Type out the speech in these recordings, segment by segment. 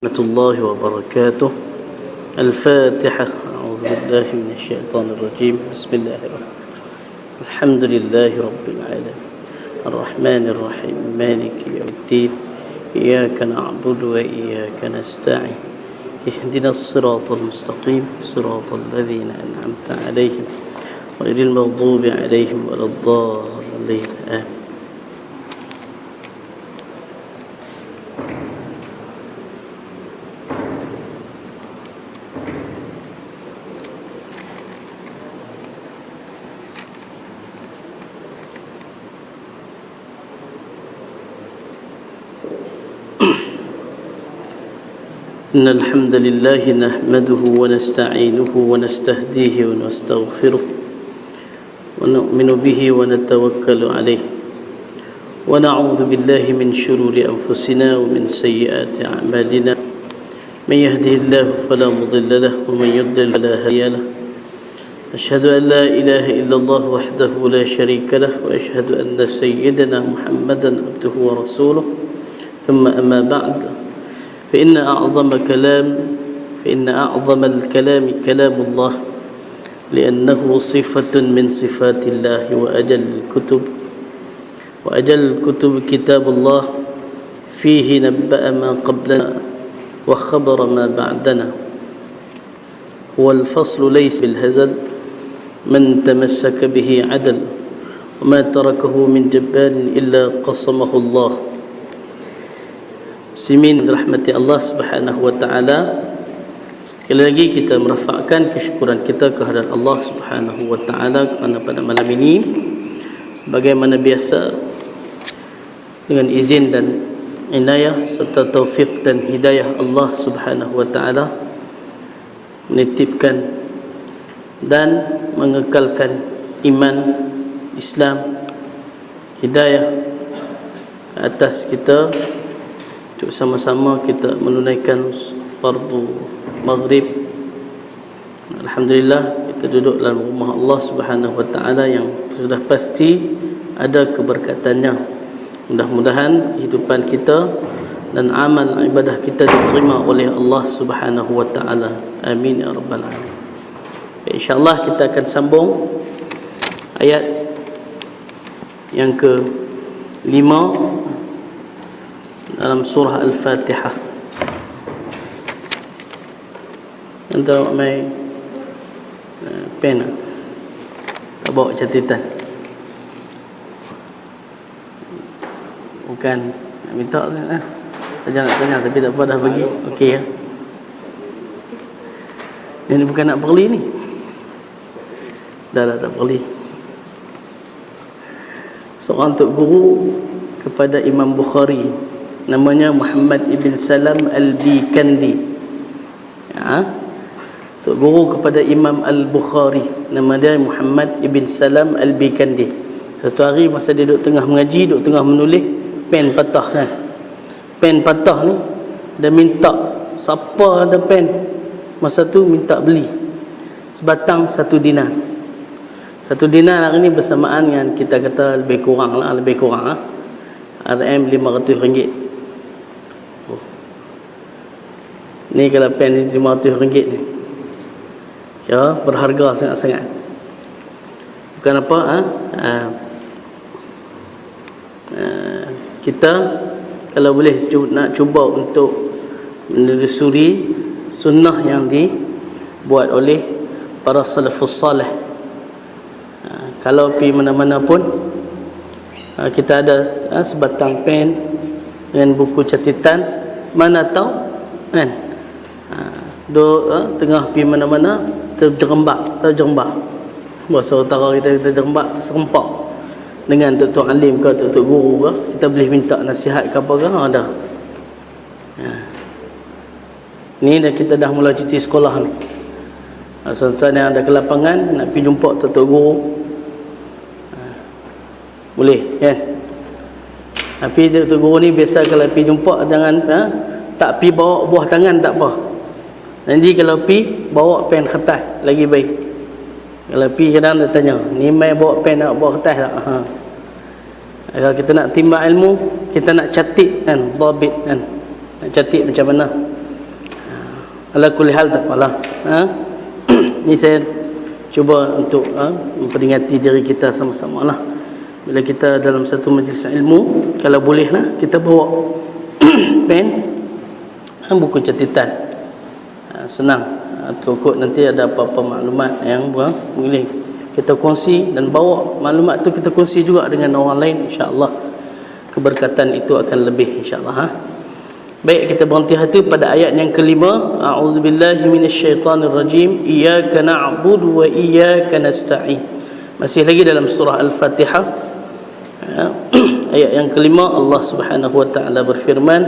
ورحمة الله وبركاته. الفاتحة. أعوذ بالله من الشيطان الرجيم. بسم الله الرحمن الرحيم. الحمد لله رب العالمين الرحمن الرحيم مالك يوم الدين إياك نعبد وإياك نستعين اهدنا الصراط المستقيم صراط الذين أنعمت عليهم غير المغضوب عليهم ولا الضالين آمين. إن الحمد لله نحمده ونستعينه ونستهديه ونستغفره ونؤمن به ونتوكل عليه ونعوذ بالله من شرور أنفسنا ومن سيئات أعمالنا من يهده الله فلا مضل له ومن يضلل فلا هادي له أشهد أن لا إله إلا الله وحده لا شريك له وأشهد أن سيدنا محمدا عبده ورسوله ثم أما بعد فإن أعظم الكلام كلام الله لأنه صفة من صفات الله وأجل الكتب كتاب الله فيه نبأ ما قبلنا وخبر ما بعدنا والفصل ليس بالهزل من تمسك به عدل وما تركه من جبار إلا قصمه الله. Muslimin rahmati Allah Subhanahu wa taala. Sekali lagi kita merafakkan kesyukuran kita kehadirat Allah Subhanahu wa taala kerana pada malam ini sebagaimana biasa dengan izin dan inayah serta taufik dan hidayah Allah Subhanahu wa taala menitipkan dan mengekalkan iman Islam hidayah atas kita untuk sama-sama kita menunaikan fardu maghrib. Alhamdulillah kita duduk dalam rumah Allah Subhanahu wa taala yang sudah pasti ada keberkatannya. Mudah-mudahan kehidupan kita dan amal ibadah kita diterima oleh Allah Subhanahu wa taala. Amin ya rabbal alamin. Insya-Allah kita akan sambung ayat yang ke-5 dalam surah Al-Fatihah. Untuk mai pen tak bawa catatan, bukan nak minta kan, saja nak tanya tapi tak apa dah bagi. Okey ya, ini bukan nak perli ni, dah tak perli. Seorang tok guru kepada Imam Bukhari, namanya Muhammad ibn Salam al-Bikandi. Ya, tok guru kepada Imam al-Bukhari, nama dia Muhammad ibn Salam al-Bikandi. Satu hari masa dia duduk tengah mengaji, duduk tengah menulis, pen patah kan. Pen patah ni dia minta siapa ada pen masa tu minta beli sebatang 1 dinar. 1 dinar hari ni bersamaan dengan kita kata lebih kurang RM 500. Ni kalau pen ni RM500 ni, ya, berharga sangat-sangat. Bukan apa kita kalau boleh nak cuba untuk menelusuri sunnah yang dibuat oleh para salafus salih. Kalau pergi mana-mana pun kita ada sebatang pen dengan buku catatan, mana tahu kan, tengah pergi mana-mana terjerembak bahasa utara kita terjerembak, terserempak dengan tok-tok alim ke tok-tok guru ke, kita boleh minta nasihat ke apa ke, ada. Ni dah kita dah mula cuti sekolah ni. Tuan-tuan yang ada kelapangan nak pergi jumpa tok-tok guru, boleh kan. Tapi tok-tok guru ni biasa kalau pergi jumpa jangan tak pergi bawa buah tangan tak apa. Nanti kalau pergi bawa pen kertas lagi baik. Kalau pergi kadang dia tanya, ni mai bawa pen nak bawa kertas tak? Kalau kita nak timbang ilmu, kita nak catit kan, dhabit kan. Nak catit macam mana Ala kulli hal tak apalah. Ni saya cuba untuk memperingati diri kita sama-sama lah. Bila kita dalam satu majlis ilmu, kalau boleh lah kita bawa pen, buku catatan, senang. Kok nanti ada apa-apa maklumat yang boleh kita kongsi, dan bawa maklumat tu kita kongsi juga dengan orang lain, insya-Allah keberkatan itu akan lebih, insya-Allah. Baik, kita berhenti hati pada ayat yang kelima. A'udzubillahi minasyaitonirrajim. Iyyaka na'budu wa iyyaka nasta'in. Masih lagi dalam surah Al-Fatihah. Ayat yang kelima, Allah Subhanahu wa taala berfirman,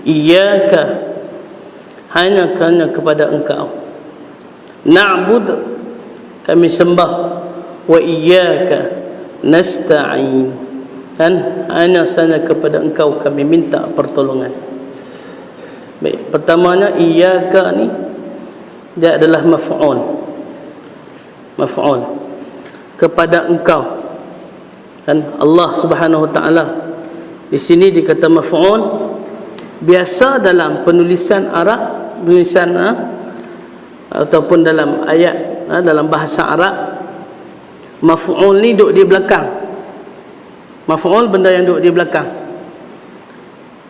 iyyaka, hanya kepada engkau, na'bud, kami sembah, wa iyyaka nasta'in, dan hanya saja kepada engkau kami minta pertolongan. Baik, pertamanya iyyaka ni dia adalah maf'ul kepada engkau, dan Allah Subhanahu wa taala di sini dikata maf'ul. Biasa dalam penulisan Arab, ataupun dalam ayat, dalam bahasa Arab, maf'ul ni duduk di belakang. Maf'ul benda yang duduk di belakang,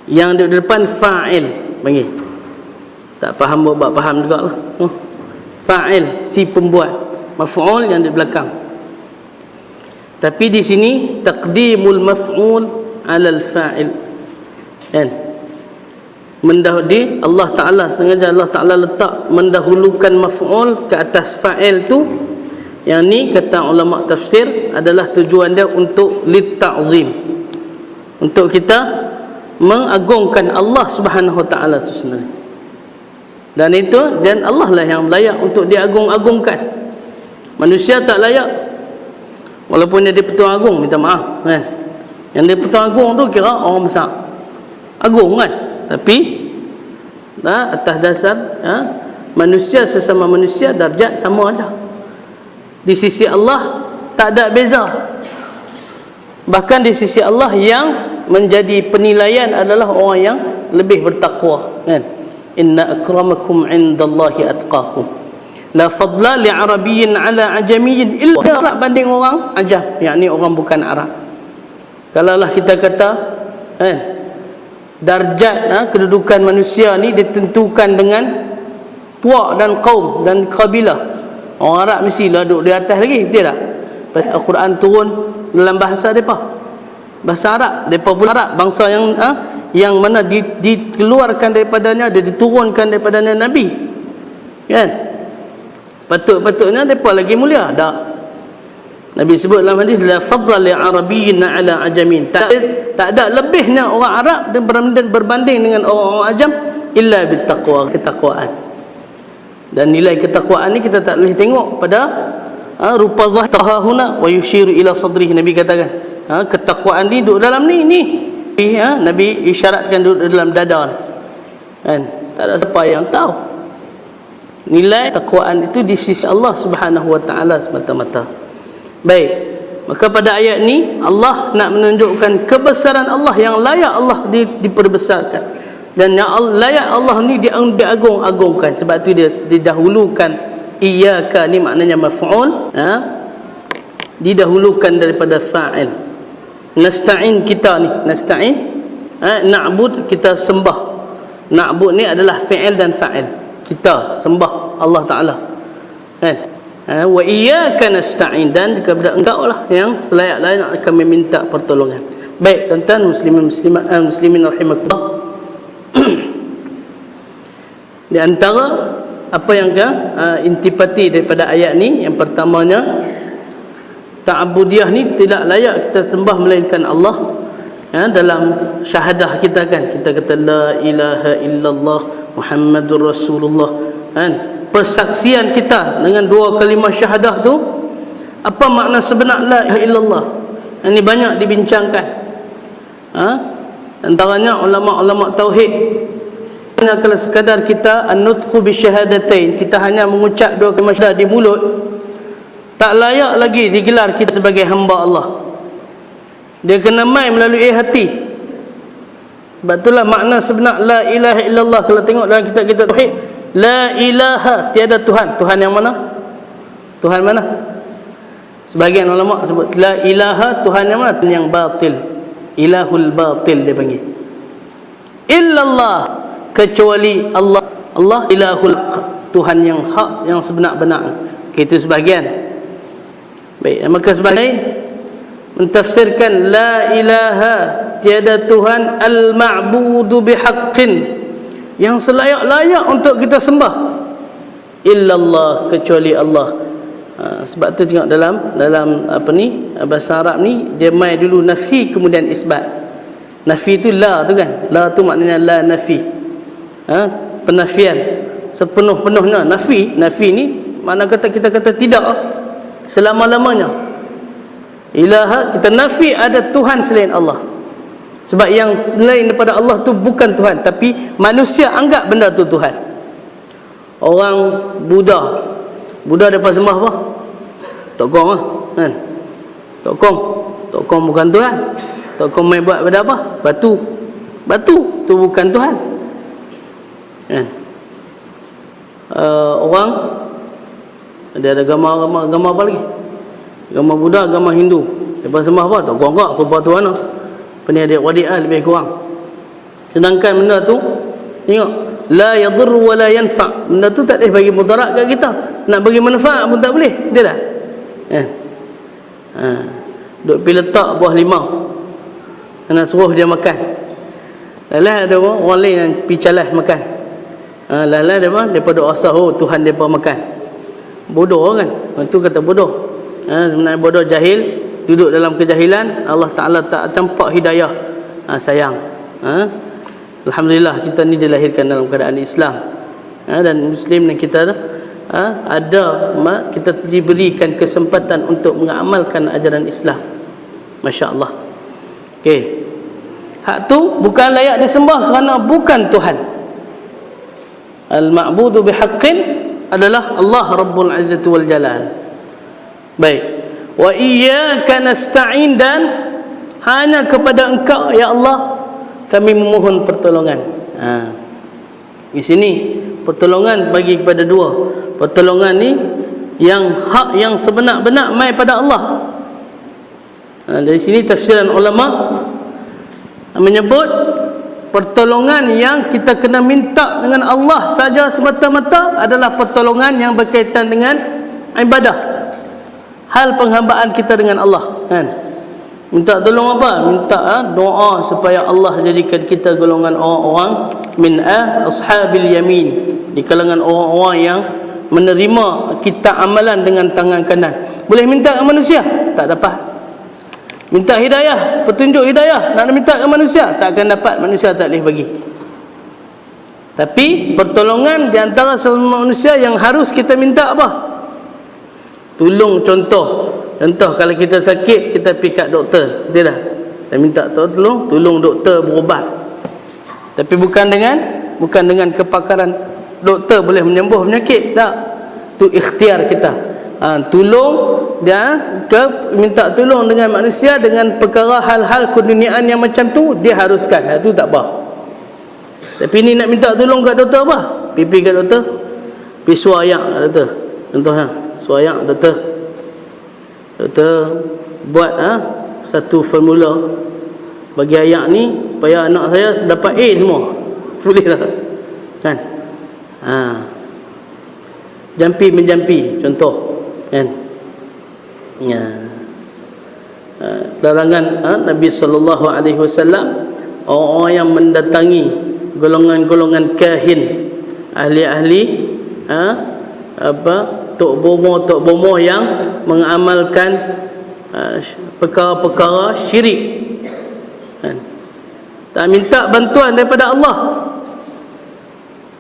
yang duduk di depan fa'il panggil. Tak faham buat faham jugalah. Fa'il, si pembuat. Maf'ul yang di belakang. Tapi di sini taqdimul maf'ul 'ala al-fa'il. Kan? Mendahului Allah Taala, sengaja Allah Taala letak mendahulukan maf'ul ke atas fa'il tu. Yang ni kata ulama tafsir adalah tujuan dia untuk lit ta'zim. Untuk kita mengagungkan Allah Subhanahu wa taala itu sendiri. Dan Allah lah yang layak untuk diagung-agungkan. Manusia tak layak. Walaupun dia di-Pertuan Agong, minta maaf kan. Yang di-Pertuan Agong tu kira orang besar. Agung kan. Tapi atas dasar manusia sesama manusia, darjat sama aja. Di sisi Allah tak ada beza. Bahkan di sisi Allah yang menjadi penilaian adalah orang yang lebih bertakwa, kan. Inna akramakum indallahi atqakum. La fadla li arabiyyin ala ajamiyyin illa banding orang ajam, yakni orang bukan Arab. Kalaulah kita kata, kan, darjat kedudukan manusia ni ditentukan dengan puak dan kaum dan kabilah. Orang Arab mestilah duduk di atas lagi, betul tak? Al-Quran turun dalam bahasa mereka, bahasa Arab. Mereka pun Arab, bangsa yang mana dikeluarkan daripadanya, dia diturunkan daripadanya Nabi, kan? Patutnya mereka lagi mulia. Tak, Nabi sebut dalam hadis, la fadla li arabiyyin ala ajamin. Tak ada lebihnya orang Arab dan berbanding dengan orang ajam illa bittaqwa, ketakwaan. Dan nilai ketakwaan ni kita tak boleh tengok pada rupa zahir huna wa yushiru ila sadrihi. Nabi katakan ketakwaan ni duduk dalam ni. Nabi isyaratkan duduk dalam dada, kan. Tak ada siapa yang tahu nilai takwaan itu di sisi Allah Subhanahu wa taala semata-mata. Baik, maka pada ayat ni Allah nak menunjukkan kebesaran Allah, yang layak Allah diperbesarkan, dan yang layak Allah ni diagung-agungkan. Sebab tu dia didahulukan iyyaka ni maknanya maf'ul, didahulukan daripada fa'il. Nasta'in, kita ni nasta'in, na'bud, kita sembah. Na'bud ni adalah fi'il dan fa'il, kita sembah Allah Ta'ala, kan. Wa iyyaka nasta'in, dan kepada engkau lah yang selayak-layak kami minta pertolongan. Baik tuan-tuan muslimin rahimakumullah. Di antara apa yang intipati daripada ayat ni, yang pertamanya, ta'abudiyah ni tidak layak kita sembah melainkan Allah. Dalam syahadah kita, kan, kita kata la ilaha illallah Muhammadur Rasulullah, kan. Persaksian kita dengan dua kalimah syahadah tu, apa makna sebenar la ilaha illallah? Ini banyak dibincangkan. Antaranya ulama-ulama tauhid, kalau sekadar kita an-nutqu bi syahadatain, kita hanya mengucap dua kalimah syahadah di mulut, tak layak lagi digelar kita sebagai hamba Allah. Dia kena mai melalui hati. Sebab itulah makna sebenar la ilaha illallah. Kalau tengok dalam kitab-kitab tauhid, La ilaha, tiada Tuhan. Tuhan yang mana? Tuhan mana? Sebahagian ulama sebut la ilaha, Tuhan yang mana? Yang batil. Ilahul batil dia panggil. Illallah, kecuali Allah. Allah ilahul haq, Tuhan yang hak, yang sebenar-benar. Itu sebahagian. Baik, maka sebahagian mentafsirkan la ilaha, tiada Tuhan al-ma'budu bihaqqin, yang selayak-layak untuk kita sembah, illallah, kecuali Allah. Sebab tu tengok dalam apa ni, bahasa Arab ni dia mai dulu nafi kemudian isbat. Nafi tu la tu kan, la tu maknanya la nafi, penafian sepenuh-penuhnya. Nafi ni makna kata kita kata tidak selama-lamanya. Ilaha, kita nafi ada Tuhan selain Allah. Sebab yang lain daripada Allah tu bukan Tuhan, tapi manusia anggap benda tu Tuhan. Orang Buddha depa sembah apa? Tok Kong lah kan. Tok Kong bukan Tuhan. Tok Kong main buat pada apa? Batu tu bukan Tuhan kan. Orang ada agama apa lagi? Agama Buddha, agama Hindu, depa sembah apa? Tok Kong kak, sumpah Tuhan lah. Penyadek-wadik lebih kurang. Sedangkan benda tu tengok, la yadurru wa la yanfa', benda tu tak boleh bagi mudarat kat kita, nak bagi manfaat pun tak boleh, betul tak? Duk pergi letak buah limau, nak suruh dia makan. Lalah ada orang lain yang pergi calas makan. Lalah depa duk asah, oh Tuhan depa makan. Bodoh kan? Itu kata bodoh. Sebenarnya bodoh, jahil, duduk dalam kejahilan. Allah Ta'ala tak campak hidayah. Sayang. Alhamdulillah kita ni dilahirkan dalam keadaan Islam, dan Muslim, dan kita kita diberikan kesempatan untuk mengamalkan ajaran Islam. Masya Allah. Okey, hak tu bukan layak disembah kerana bukan Tuhan. Al-ma'budu bihaqqin adalah Allah Rabbul Izzati wal Jalal. Baik. Wa iyyaka nasta'in, dan hanya kepada Engkau ya Allah kami memohon pertolongan. Di sini pertolongan bagi kepada dua. Pertolongan ni yang hak, yang sebenar-benar mai pada Allah. Dari sini tafsiran ulama menyebut pertolongan yang kita kena minta dengan Allah saja semata-mata adalah pertolongan yang berkaitan dengan ibadah, hal penghambaan kita dengan Allah kan. Minta tolong apa? Minta doa supaya Allah jadikan kita golongan orang-orang min ashabil yamin, di kalangan orang-orang yang menerima kita amalan dengan tangan kanan. Boleh minta ke manusia? Tak dapat. Minta hidayah, petunjuk hidayah, nak minta ke manusia? Tak akan dapat, manusia tak boleh bagi. Tapi pertolongan di antara semua manusia yang harus kita minta apa? Tolong. Contoh kalau kita sakit, kita pergi kat doktor, betul tak? Kita minta tolong doktor berubat. Tapi bukan dengan kepakaran doktor boleh menyembuh penyakit, tak. Tu ikhtiar kita. Tolong dan minta tolong dengan manusia dengan perkara hal-hal keduniaan yang macam tu dia haruskan. Itu tak apa. Tapi ni nak minta tolong kat doktor apa? Pergi kat doktor, pergi suayak kat doktor. Contohnya, suayak doktor buat satu formula bagi ayak ni supaya anak saya dapat A semua. Boleh tak? Kan? Jampi menjampi contoh kan. Larangan Nabi sallallahu alaihi wasallam orang yang mendatangi golongan-golongan kahin, ahli-ahli tok bomoh yang mengamalkan perkara-perkara syirik kan? Tak minta bantuan daripada Allah.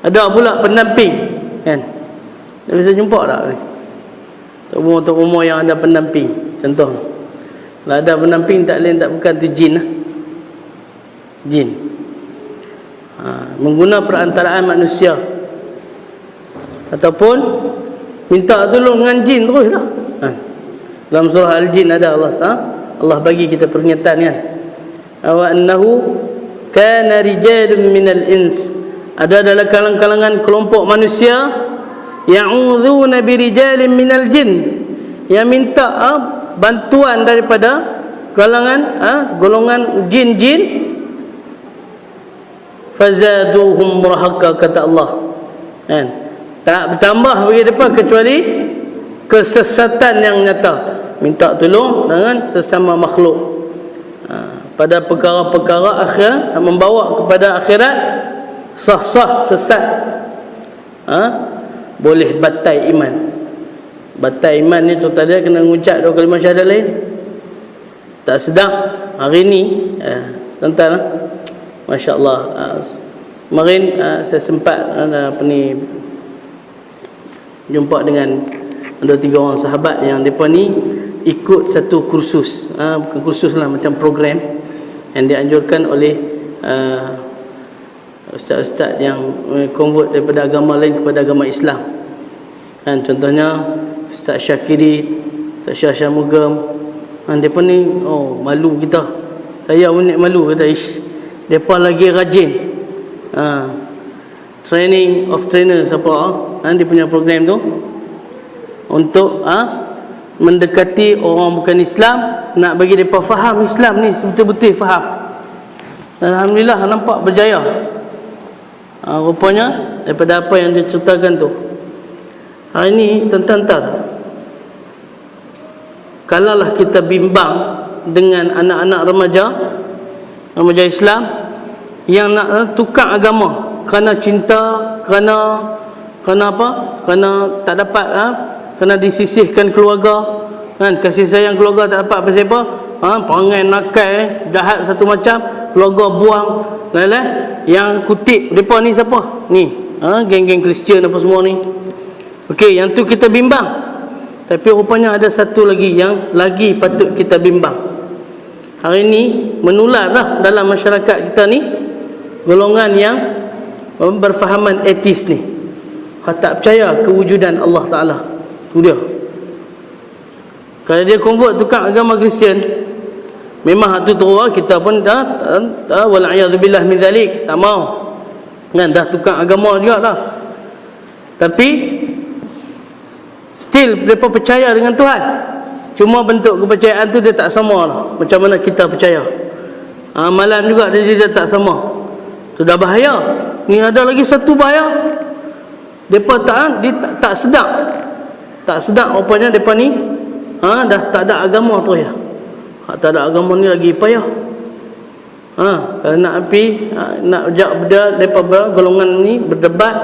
Ada pula pendamping kan. Dah bisa jumpa tak ni? Tok bomoh yang ada pendamping. Contoh, kalau ada pendamping tak lain tak bukan tu jin lah. Jin mengguna perantaraan manusia ataupun minta tolong dengan jin terus dah. Dalam surah Al-Jin ada Allah bagi kita peringatan kan. Wa annahu kana rijalun minal ins ada dalam kalangan kelompok manusia ya'udzuuna birijalin minal jin, yang minta bantuan daripada golongan jin-jin, fazaduhum rahaqa, kata Allah kan, tak bertambah bagi depa kecuali kesesatan yang nyata. Minta tolong dengan sesama makhluk pada perkara-perkara akhir, membawa kepada akhirat, sah-sah sesat, boleh batai iman. Batai iman ni tu tadi kena ngucap 2 kalimah syahadat lain. Tak sedap hari ni tuan-tuan, masya-Allah. Kemarin saya sempat jumpa dengan 2-3 orang sahabat yang depa ni ikut satu kursus, bukan kursus lah, macam program yang dianjurkan oleh ustaz-ustaz yang convert daripada agama lain kepada agama Islam kan. Contohnya Ustaz Syakiri, Ustaz Syah Mugam, depa ni malu kita. Saya pun malu, kata ish, depa lagi rajin. Training of trainers dia punya program tu untuk mendekati orang bukan Islam, nak bagi mereka faham Islam ni betul-betul faham. Alhamdulillah nampak berjaya. Rupanya daripada apa yang dia ceritakan tu, hari ni tuan-tuan, kalaulah kita bimbang dengan anak-anak remaja Islam yang nak tukar agama kerana cinta, kerana apa? Kerana tak dapat kerana disisihkan keluarga kan, kasih sayang keluarga tak dapat apa-apa, perangai nakal jahat satu macam, keluarga buang yang kutip depa ni siapa ni, geng-geng Kristian apa semua ni. Okey, yang tu kita bimbang. Tapi rupanya ada satu lagi yang lagi patut kita bimbang. Hari ni menular dah dalam masyarakat kita ni golongan yang berfahaman etis ni, tak percaya kewujudan Allah Ta'ala. Tu dia. Kalau dia convert tukar agama Kristian, memang hak tu teruk, kita pun dah wal'iyadzubillah min zalik, tak mau kan, dah tukar agama juga dah. Tapi still mereka percaya dengan Tuhan, cuma bentuk kepercayaan tu dia tak sama lah macam mana kita percaya. Amalan juga dia tak sama. Tu dah bahaya. Ni ada lagi satu bahaya, mereka tak sedap. Tak sedap rupanya mereka ni dah tak ada agama tu ya. Tak ada agama ni lagi payah. Kalau nak nak ajak daripada golongan ni berdebat,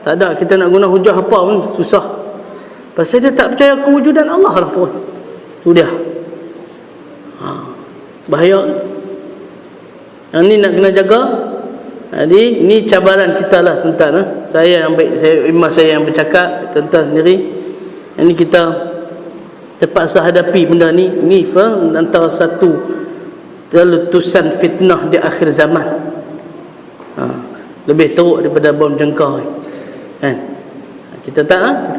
tak ada, kita nak guna hujah apa pun susah. Pasal dia tak percaya kewujudan Allah lah tu. Tu dia. Bahaya. Yang ni nak kena jaga. Jadi ni cabaran kita lah tuan-tuan. Saya yang baik, saya yang bercakap, tuan-tuan sendiri. Ini kita terpaksa hadapi benda ni. Ini antara satu letusan fitnah di akhir zaman. Lebih teruk daripada bom jengkau kan. Kita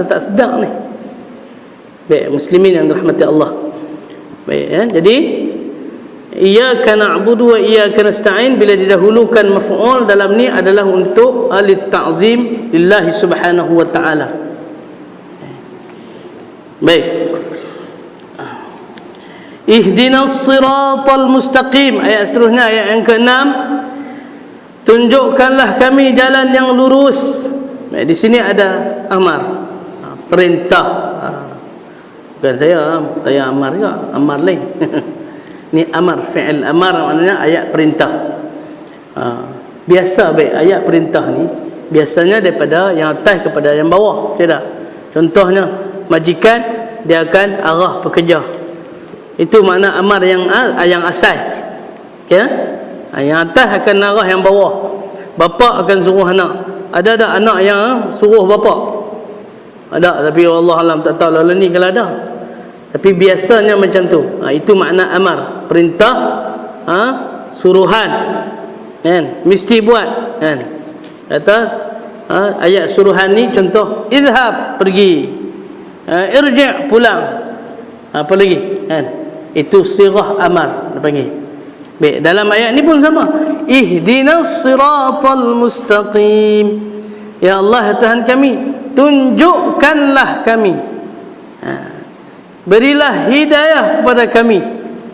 tak sedar ni. Baik, muslimin yang dirahmati Allah. Baik ya. Jadi iyyaka na'budu wa iyyaka nasta'in, bila didahulukan maf'ul dalam ni adalah untuk alit ta'zim lillahi subhanahu wa ta'ala. Baik. Ihdinas siratal mustaqim, ayat seterusnya, ayat yang ke-6. Tunjukkanlah kami jalan yang lurus. Baik, di sini ada amar, perintah. Bukan saya amar juga, amar lain. Ni amar, fi'il amar maknanya ayat perintah. Biasa baik, ayat perintah ni biasanya daripada yang atas kepada yang bawah, tidak? Contohnya majikan, dia akan arah pekerja. Itu makna amar yang asal. Okay? Yang atas akan arah yang bawah. Bapa akan suruh anak. Ada anak yang suruh bapa? Ada, tapi Allah alam tak tahu lalu ni kalau ada. Tapi biasanya macam tu. Itu makna amar, perintah, suruhan kan, mesti buat kan. Kata ayat suruhan ni contoh, izhab, pergi, irji', pulang, apa lagi kan. Itu sirah amar dia panggil. Baik, dalam ayat ni pun sama. ihdinas siratal mustaqim. Ya Allah, Tuhan kami, tunjukkanlah kami, berilah hidayah kepada kami.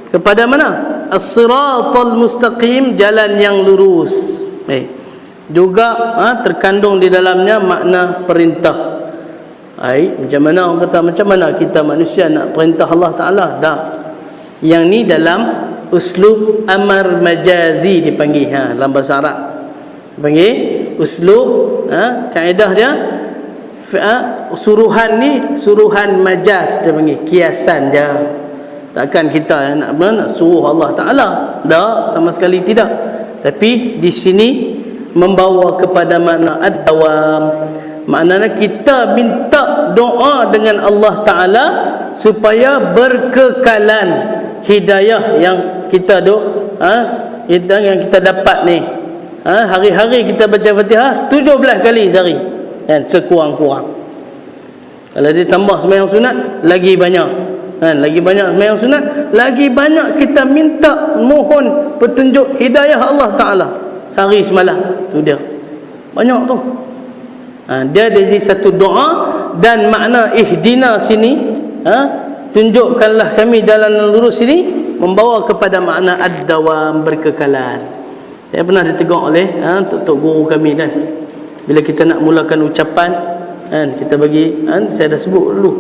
Kepada mana? As-siratal mustaqim, jalan yang lurus. Juga terkandung di dalamnya makna perintah. Macam mana orang kata, macam mana kita manusia nak perintah Allah Ta'ala? Tak. Yang ni dalam uslub amar majazi dipanggil, dalam bahasa Arab dipanggil uslub, kaedah dia suruhan ni suruhan majaz, dia panggil kiasan dia. Takkan kita nak suruh Allah Ta'ala, tak, sama sekali tidak. Tapi di sini membawa kepada makna ad-dawam. Maknanya kita minta doa dengan Allah Ta'ala supaya berkekalan hidayah yang kita yang kita dapat ni. Hari-hari kita baca Fatihah 17 kali sehari, kan, sekurang-kurang. Kalau dia tambah sembahyang sunat, lagi banyak, kan, lagi banyak sembahyang sunat, lagi banyak kita minta mohon petunjuk hidayah Allah Ta'ala sehari semalam. Tu dia banyak tu. Dia jadi satu doa. Dan makna ihdina sini, tunjukkanlah kami jalan yang lurus sini, membawa kepada makna ad-dawam, berkekalan. Saya pernah ditegur oleh tok guru kami, kan, bila kita nak mulakan ucapan, kan, kita bagi, saya dah sebut dulu,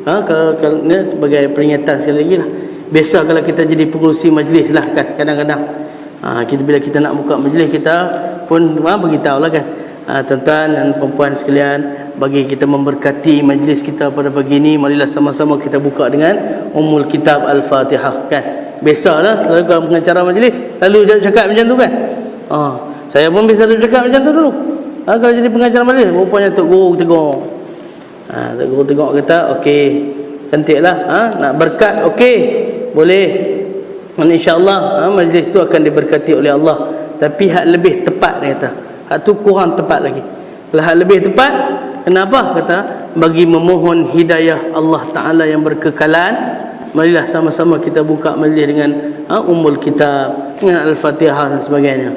kalau ni sebagai peringatan sekali lagi lah. Biasa kalau kita jadi pengurusi majlis lah, kan, kadang-kadang kita bila kita nak buka majlis, kita pun beritahu lah, kan, tuan-tuan dan perempuan sekalian, bagi kita memberkati majlis kita pada pagi ini, marilah sama-sama kita buka dengan Ummul Kitab Al-Fatihah, kan. Biasalah selalu kalau pengacara majlis lalu cakap macam tu, kan. Saya pun biasa cakap macam tu dulu. Kalau jadi pengacara majlis, rupanya tok guru tegur. Tok guru tengok kata, okey, cantiklah, nak berkat, okey, boleh. InsyaAllah majlis tu akan diberkati oleh Allah. Tapi hak lebih tepat, dia kata, hak tu kurang tepat lagi. Kalau hak lebih tepat, kenapa? Kata, bagi memohon hidayah Allah Ta'ala yang berkekalan, marilah sama-sama kita buka majlis dengan Ummul Kitab, dengan Al-Fatihah dan sebagainya.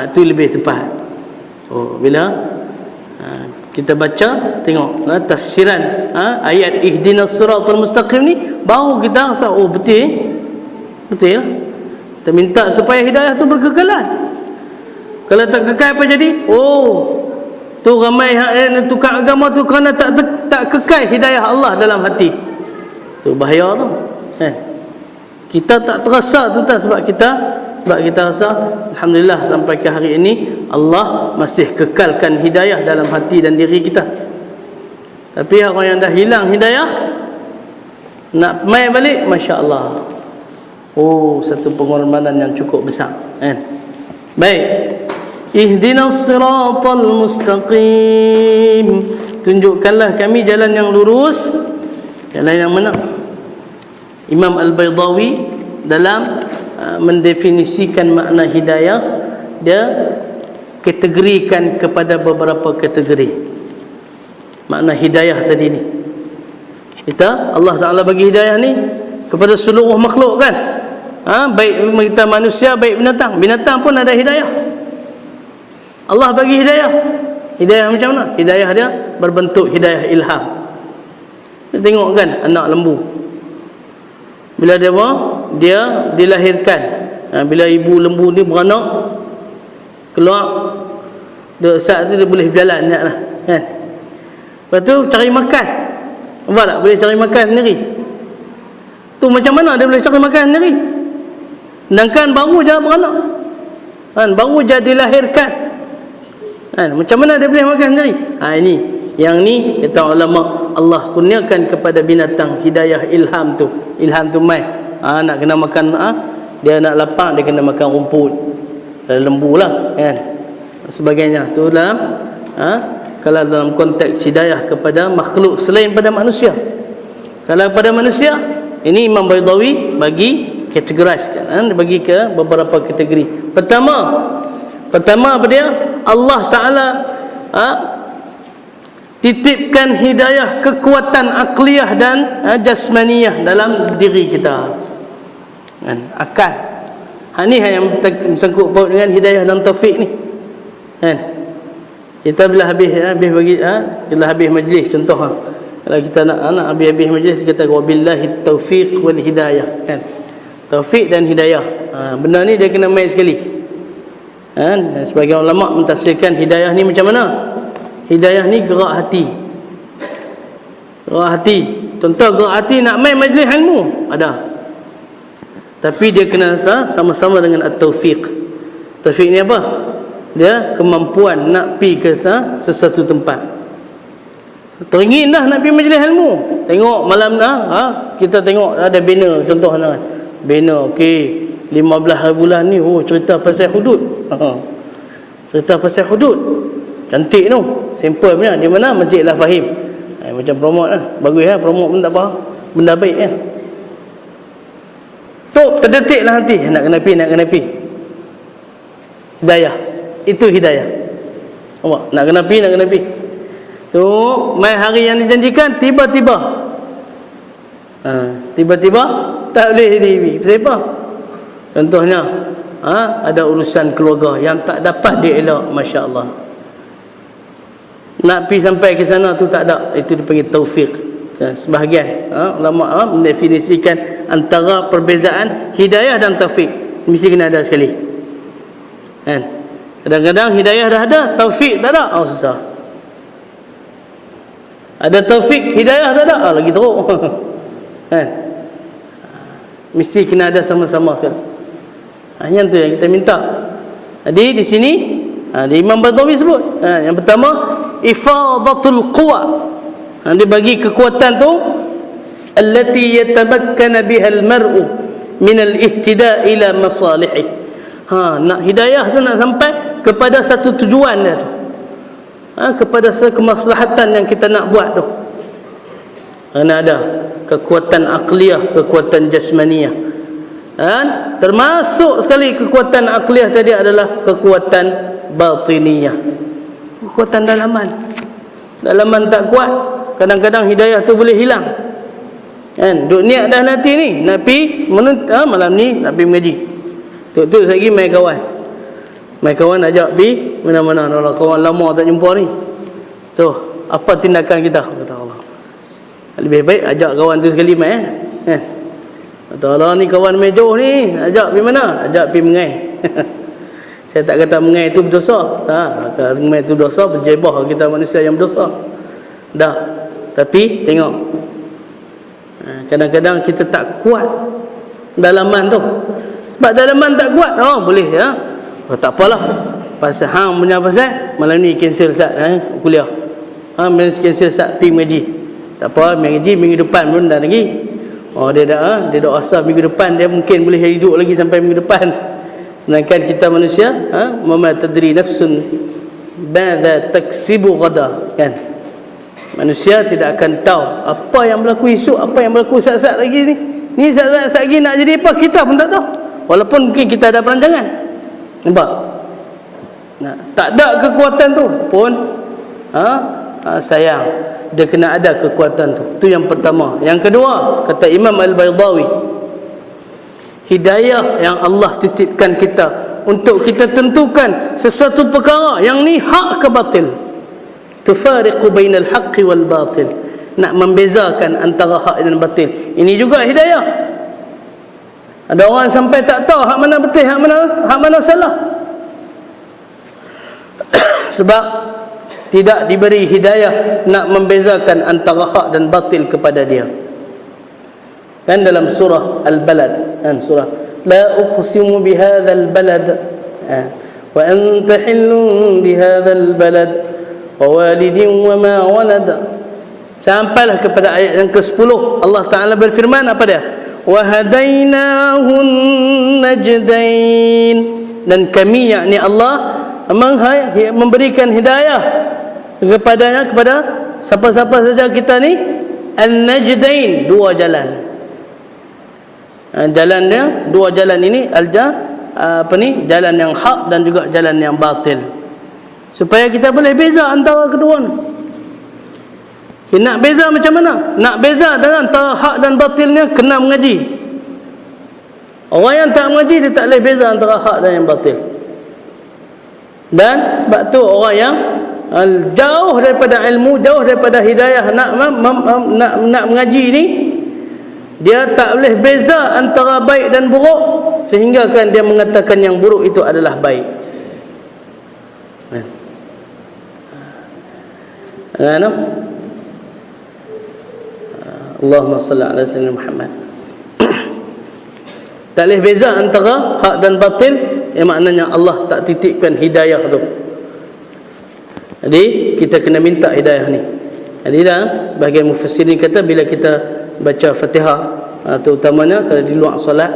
Itu lebih tepat. Bila kita baca, tengok tafsiran ayat ihdinas siratal mustaqim ni, baru kita rasa, betul lah. Kita minta supaya hidayah tu berkekalan. Kalau tak kekal apa jadi? Tu ramai tukar agama tu kerana tak kekal hidayah Allah dalam hati. Tu bahaya tu, kan. Kita tak terasa tu, sebab kita rasa alhamdulillah sampai ke hari ini Allah masih kekalkan hidayah dalam hati dan diri kita. Tapi orang yang dah hilang hidayah, nak mai balik, masya-Allah, satu pengorbanan yang cukup besar, kan. Baik, ihdinas siratal mustaqim, tunjukkanlah kami jalan yang lurus. Jalan yang mana? Imam Al-Baydawi dalam mendefinisikan makna hidayah, dia kategorikan kepada beberapa kategori makna hidayah tadi ni. Allah Ta'ala bagi hidayah ni kepada seluruh makhluk, kan. Baik kita manusia, baik binatang. Binatang pun ada hidayah. Allah bagi hidayah. Hidayah macam mana? Hidayah dia berbentuk hidayah ilham. Kita tengok, kan, anak lembu, bila dia dilahirkan, bila ibu lembu ni beranak, keluar saat tu dia boleh berjalan sekejap lah, kan. Lepas tu cari makan, nampak tak? Boleh cari makan sendiri. Tu macam mana dia boleh cari makan sendiri? Sedangkan baru je beranak, kan, baru je dilahirkan, kan. Macam mana dia boleh makan sendiri? Ini yang ni kata ulama, Allah kurniakan kepada binatang hidayah ilham tu. Ilham tu mai, nak kena makan, dia nak lapar, dia kena makan rumput, lembu lah, kan, sebagainya. Tu dalam kalau dalam konteks hidayah kepada makhluk selain pada manusia. Kalau pada manusia, ini Imam Baydawi bagi kategoriskan, bagi ke beberapa kategori. Pertama apa dia? Allah Ta'ala titipkan hidayah, kekuatan akliyah dan jasmaniyah dalam diri kita, kan, akal. Ni yang sangkut paut dengan hidayah dan taufik ni. Kan? Kita bila habis bagi bila habis majlis contoh kalau kita nak habis majlis kita kata wabillahi taufiq wal hidayah, kan? Taufik dan hidayah. Benda ni dia kena main sekali. Kan? Sebagian ulama mentafsirkan hidayah ni macam mana? Hidayah ni gerak hati. Gerak hati. Contoh gerak hati nak main majlis ilmu ada. Tapi dia kena sama-sama dengan at-taufiq. Taufiq ni apa? Dia kemampuan nak pi ke sesuatu tempat. Teringin dah nak pergi majlis ilmu. Tengok malam dah kita tengok ada banner contohnya kan. Banner okey 15 hari bulan ni cerita pasal hudud. Cerita pasal hudud. Cantik tu. Simple punya. Di mana? Masjid Lah Fahim. Macam promote lah. Bagus lah promote pun tak apa. Benda baik kan. Tu terdetik lah nanti nak kena pi. Hidayah. Itu hidayah. Nampak? Nak kena pi. Tu mai hari yang dijanjikan tiba-tiba. Tiba-tiba tak boleh pergi. Kenapa? Contohnya ada urusan keluarga yang tak dapat dielak, masya-Allah. Nak pi sampai ke sana tu tak ada. Itu dipanggil taufik. Sebahagian ulama mendefinisikan antara perbezaan hidayah dan taufik mesti kena ada sekali. Kan? Kadang-kadang hidayah dah ada, taufik tak ada, susah. Ada taufik, hidayah tak ada, lagi teruk. Kan? Mesti kena ada sama-sama sekali. Yang tu yang kita minta. Jadi di sini Imam Badawi sebut yang pertama ifadatul quwa. Dia bagi kekuatan tu allati yatamakkana biha al-mar'u min al-ihtida' ila masalihih. Nak hidayah tu nak sampai kepada satu tujuan dia tu. Kepada kemaslahatan yang kita nak buat tu. Kena ada kekuatan aqliyah, kekuatan jasmaniyah. Termasuk sekali kekuatan aqliyah tadi adalah kekuatan batiniyah. Kekuatan dalaman. Dalaman tak kuat, kadang-kadang hidayah tu boleh hilang. Kan? Duk niat dah nanti ni nak pi malam ni nak pi mengaji. Tuk lagi mai kawan. Mai kawan ajak pi mana-mana kalau kawan lama tak jumpa ni. So, apa tindakan kita? Kata Allah. Lebih baik ajak kawan tu sekali mai Kata Allah ni kawan mai jauh ni, ajak pi mana? Ajak pi mengai. Saya tak kata mengai itu berdosa. Tak, mengai itu dosa, berjebah kita manusia yang berdosa. Dah. Tapi tengok. Kadang-kadang kita tak kuat dalaman tu. Sebab dalaman tak kuat, boleh ya. Tak apalah. Pasal hang punya pasal malam ni cancel Ustaz kuliah. Malam cancel Ustaz pergi mengaji. Tak apa, mengaji minggu depan pun dah lagi. Dia dah asal minggu depan dia mungkin boleh hidup lagi sampai minggu depan. Sedangkan kita manusia mama tadri nafsun madza taksibu ghada, kan? Manusia tidak akan tahu apa yang berlaku esok, apa yang berlaku saat-saat lagi ni. Ni saat-saat lagi nak jadi apa kita pun tak tahu. Walaupun mungkin kita ada perancangan. Nampak? Tak ada kekuatan tu pun sayang. Dia kena ada kekuatan tu. Itu yang pertama. Yang kedua, kata Imam Al-Baydawi, hidayah yang Allah titipkan kita untuk kita tentukan sesuatu perkara yang ni hak ke batil. Tufariqu bainal haqqi wal batil. Nak membezakan antara hak dan batil. Ini juga hidayah. Ada orang sampai tak tahu hak mana betul, hak mana salah. Sebab tidak diberi hidayah nak membezakan antara hak dan batil kepada dia. Kan dalam surah Al-Balad, kan surah la uqsimu bihadzal balad wa anta hillun bihadzal balad wa walidin wa ma walad. Sampailah kepada ayat yang ke-10. Allah Taala berfirman apa dia? Wa hadainahun najdain. Dan kami yakni Allah memberikan hidayah kepada siapa-siapa saja kita ni an-najdain, dua jalan. Jalannya dua jalan ini jalan yang hak dan juga jalan yang batil, supaya kita boleh beza antara kedua ni. Nak beza macam mana? Nak beza dengan antara hak dan batilnya, kena mengaji. Orang yang tak mengaji dia tak boleh beza antara hak dan yang batil. Dan sebab tu orang yang jauh daripada ilmu, jauh daripada hidayah, nak mengaji ni, dia tak boleh beza antara baik dan buruk, sehingga kan dia mengatakan yang buruk itu adalah baik. Allahumma salli ala sayyidina Muhammad. Tak boleh beza antara hak dan batil, maknanya Allah tak titipkan hidayah tu. Jadi kita kena minta hidayah ni. Jadi sebahagian mufassirin kata bila kita baca Fatihah, terutamanya kalau di luar solat,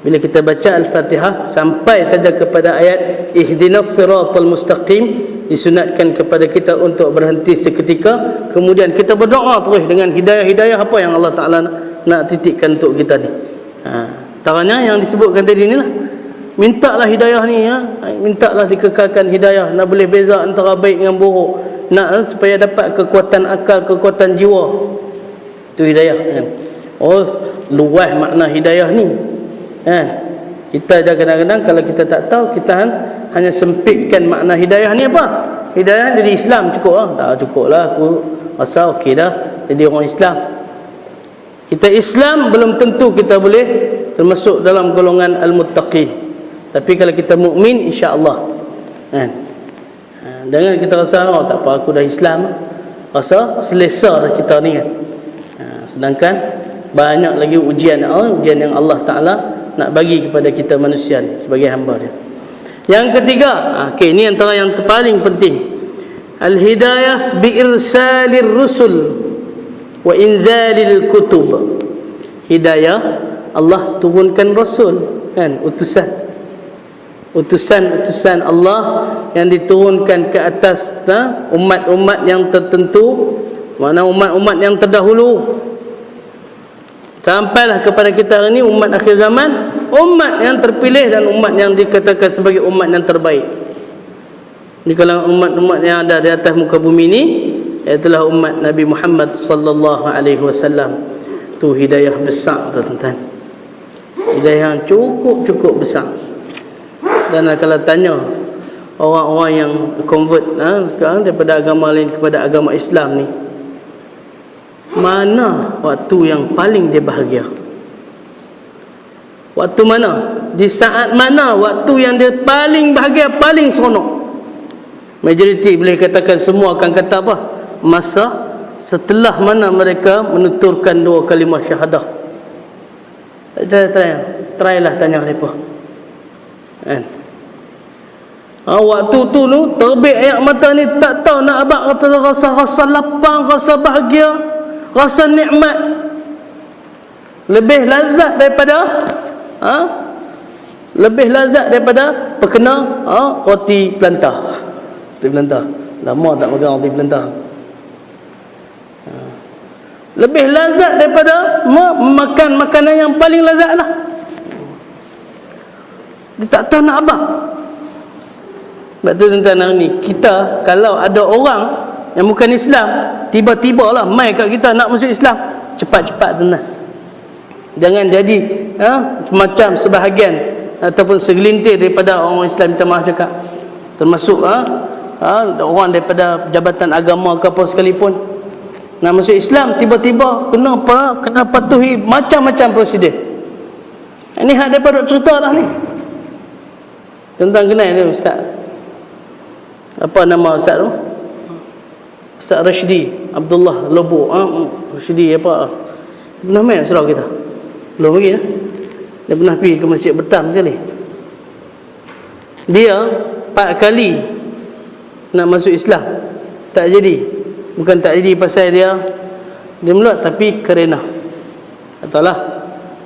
bila kita baca Al-Fatihah sampai saja kepada ayat ihdinas siratal mustaqim, disunatkan kepada kita untuk berhenti seketika, kemudian kita berdoa terus dengan hidayah-hidayah apa yang Allah Ta'ala nak titipkan untuk kita ni. Antaranya yang disebutkan tadi ni lah, mintalah hidayah ni, mintalah dikekalkan hidayah, nak boleh beza antara baik dengan buruk, nak supaya dapat kekuatan akal, kekuatan jiwa. Itu hidayah kan. Oh, luas makna hidayah ni kan. Kita aja kadang-kadang kalau kita tak tahu, kita hanya sempitkan makna hidayah ni apa? Hidayah jadi Islam cukup lah. Tak cukup lah, aku rasa okey dah jadi orang Islam. Kita Islam belum tentu kita boleh termasuk dalam golongan al-muttaqin. Tapi kalau kita mukmin, insya-Allah kan. Jangan kita rasa tak apa aku dah Islam, rasa selesa dah kita ni kan. Sedangkan banyak lagi ujian yang Allah Ta'ala nak bagi kepada kita manusia ni sebagai hamba dia. Yang ketiga, ini antara yang paling penting, al-hidayah bi irsalir rusul wa inzalil kutub. Hidayah Allah turunkan rasul kan, utusan Allah yang diturunkan ke atas umat-umat yang tertentu, mana umat-umat yang terdahulu, sampailah kepada kita hari ini umat akhir zaman, umat yang terpilih dan umat yang dikatakan sebagai umat yang terbaik. Ini kalau umat-umat yang ada di atas muka bumi ini, iaitulah umat Nabi Muhammad sallallahu alaihi wasallam. Tu hidayah besar tuan-tuan, hidayah yang cukup besar. Dan kalau tanya orang-orang yang convert daripada agama lain kepada agama Islam ni, mana waktu yang paling dia bahagia? Waktu mana? Di saat mana waktu yang dia paling bahagia, paling seronok? Majoriti boleh katakan, semua akan kata apa? Masa setelah mana mereka menuturkan dua kalimah syahadah. Try lah tanya mereka kan. Waktu tu terbit air mata ni, tak tahu nak abang kata rasa lapang, rasa bahagia, rasa nikmat, lebih lazat daripada perkena roti pelantah. Roti pelantah lama tak makan roti pelantah. Lebih lazat daripada makan makanan yang paling lazat lah. Dia tak tahu nak abang. Sebab tu tuan-tuan, hari ni kita kalau ada orang yang bukan Islam tiba-tiba lah mai kat kita nak masuk Islam, cepat-cepat tuan-tuan. Jangan jadi macam sebahagian ataupun segelintir daripada orang Islam, minta maaf cakap, termasuk orang daripada jabatan agama ke apa sekalipun, nak masuk Islam tiba-tiba kena patuhi macam-macam prosedur. Ini hak daripada cerita dah ni. Tuan-tuan kenal dia ustaz, apa nama ustaz tu? Ustaz Rashidi Abdullah Lobo. Rashidi apa? Pernah main surau kita? Belum lagi lah. Dia pernah pergi ke Masjid Betam sekali. Dia 4 kali nak masuk Islam, tak jadi. Bukan tak jadi pasal dia meluat, tapi kerana katalah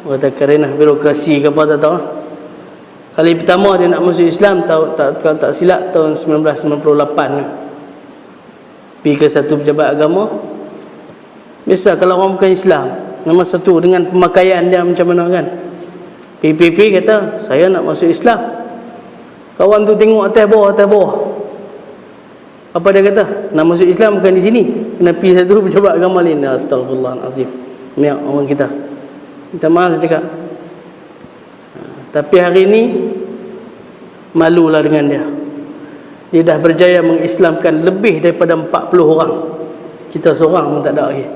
kata kerana birokrasi ke apa, tak tahu. Kali pertama dia nak masuk Islam kalau tak silap tahun 1998, pergi ke satu pejabat agama. Biasa kalau orang bukan Islam, nama satu dengan pemakaian dia macam mana kan, PPP kata saya nak masuk Islam. Kawan tu tengok atas bawah. Apa dia kata? Nak masuk Islam bukan di sini, kena pergi satu pejabat agama lain. Astagfirullahalazim. Ni orang kita minta maaf, saya cakap Tapi hari ini malulah dengan dia. Dia dah berjaya mengislamkan lebih daripada 40 orang. Kita seorang pun tak ada lagi.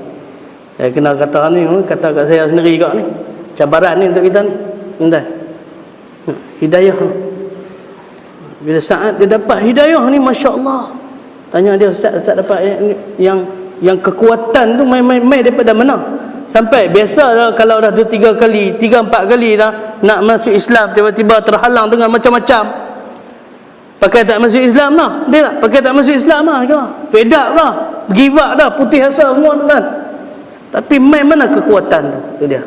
Saya kena kata ni, kata kat saya sendiri kat ni. Cabaran ni untuk kita ni. Tuan-tuan. Hidayah. Bila saat dia dapat hidayah ni, masya-Allah. Tanya dia, ustaz dapat yang kekuatan tu main daripada mana? Sampai biasa dah, kalau dah 2-3 kali, 3-4 kali dah nak masuk Islam, tiba-tiba terhalang dengan macam-macam. Pakai tak masuk Islam dah. Dia tak pakai tak masuk Islam dah. Fed up dah. Give up dah. Putih asa semua kan. Tapi main mana kekuatan tu? Itu dia.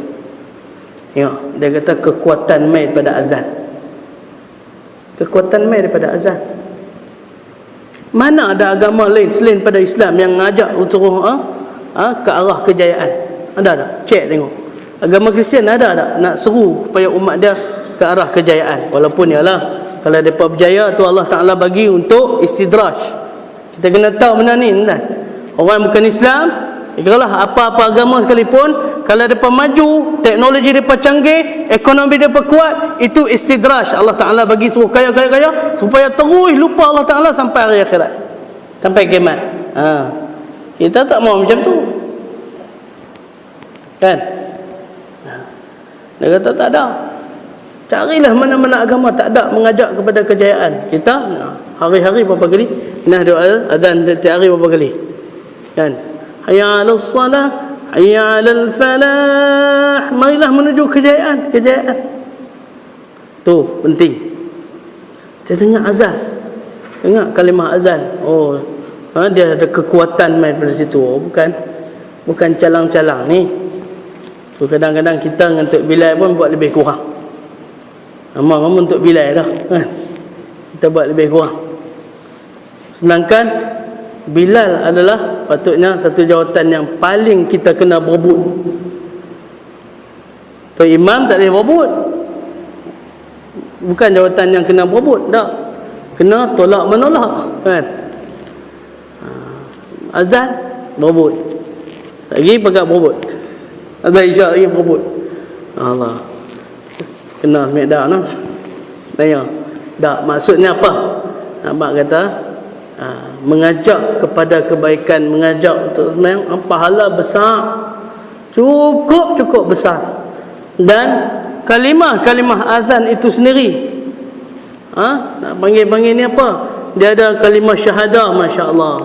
Ya, dia kata kekuatan main daripada azan. Kekuatan main daripada azan. Mana ada agama lain selain pada Islam yang ngajak untuk ke arah kejayaan? Ada tak? Cek tengok. Agama Kristian ada tak nak seru supaya umat dia ke arah kejayaan? Walaupun ialah kalau mereka berjaya tu Allah Ta'ala bagi untuk istidraj. Kita kena tahu benda ni kan? Orang yang bukan Islam, kalau apa-apa agama sekalipun, kalau mereka maju, teknologi mereka canggih, ekonomi mereka kuat, itu istidraj. Allah Ta'ala bagi suruh kaya-kaya supaya terus lupa Allah Ta'ala sampai hari akhirat, sampai kiamat. Kita tak mau macam tu kan? Dia kata tak ada. Carilah mana-mana agama tak ada mengajak kepada kejayaan. Kita hari-hari berapa kali nah doa azan tiap hari berapa kali kan? Hayya 'alas salah, hayya 'alal falah. Marilah menuju kejayaan. Tu penting. Kita dengar azan. Dengar kalimah azan. Dia ada kekuatan main pada situ. Bukan calang-calang ni. So kadang-kadang kita dengan Tok Bilal pun buat lebih kurang. Amal-amal untuk Bilal dah kan? Kita buat lebih kurang. Sedangkan Bilal adalah patutnya satu jawatan yang paling kita kena berebut. Tok Imam tak boleh berebut. Bukan jawatan yang kena berebut, tak. Kena tolak menolak kan? Azan berebut. Lagi pegang berebut. Azan isyak lagi berebut. Allah. Kena semik dah nah. Tanya. Tak, maksudnya apa? Abang kata mengajak kepada kebaikan, mengajak untuk sembahyang, pahala besar. Cukup besar. Dan kalimah azan itu sendiri. Nak panggil ni apa? Dia ada kalimah syahadah, masya-Allah.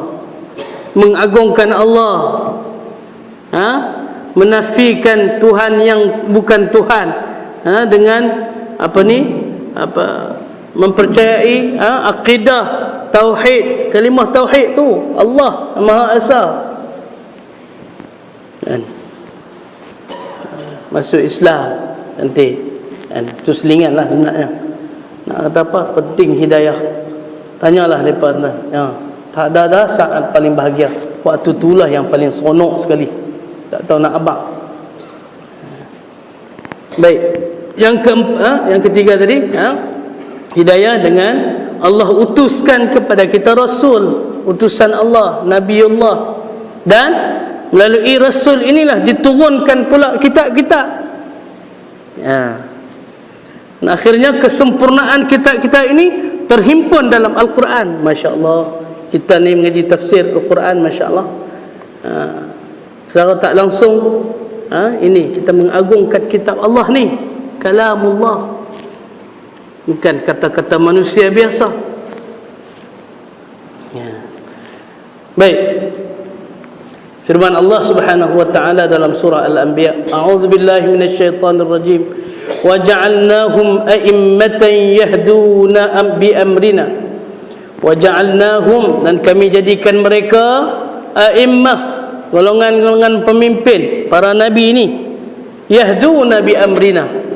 Mengagungkan Allah. Menafikan Tuhan yang bukan Tuhan. Dengan mempercayai akidah tauhid, kalimah tauhid tu Allah Maha Esa kan? Masuk Islam nanti kan? Itu selingan lah sebenarnya. Nak kata apa? Penting hidayah. Tanyalah mereka tak ada saat paling bahagia. Waktu itulah yang paling seronok sekali. Tak tahu nak abang. Baik. Yang ketiga tadi, hidayah dengan Allah utuskan kepada kita Rasul, utusan Allah, Nabiullah, dan melalui Rasul inilah diturunkan pula kitab-kitab. Dan akhirnya kesempurnaan kitab-kitab ini terhimpun dalam Al-Quran. Masya Allah, kita ni mengaji tafsir Al-Quran, Masya Allah. Secara tak langsung ini kita mengagungkan kitab Allah ni, kalamullah, bukan kata-kata manusia biasa. Baik. Firman Allah Subhanahu wa taala dalam surah Al-Anbiya, a'udzubillahi minasyaitonir rajim, wa ja'alnahum a'immatan yahduna bi amrina. Wa ja'alnahum, dan kami jadikan mereka a'immah, golongan-golongan pemimpin, para nabi ni, yahduna bi amrina,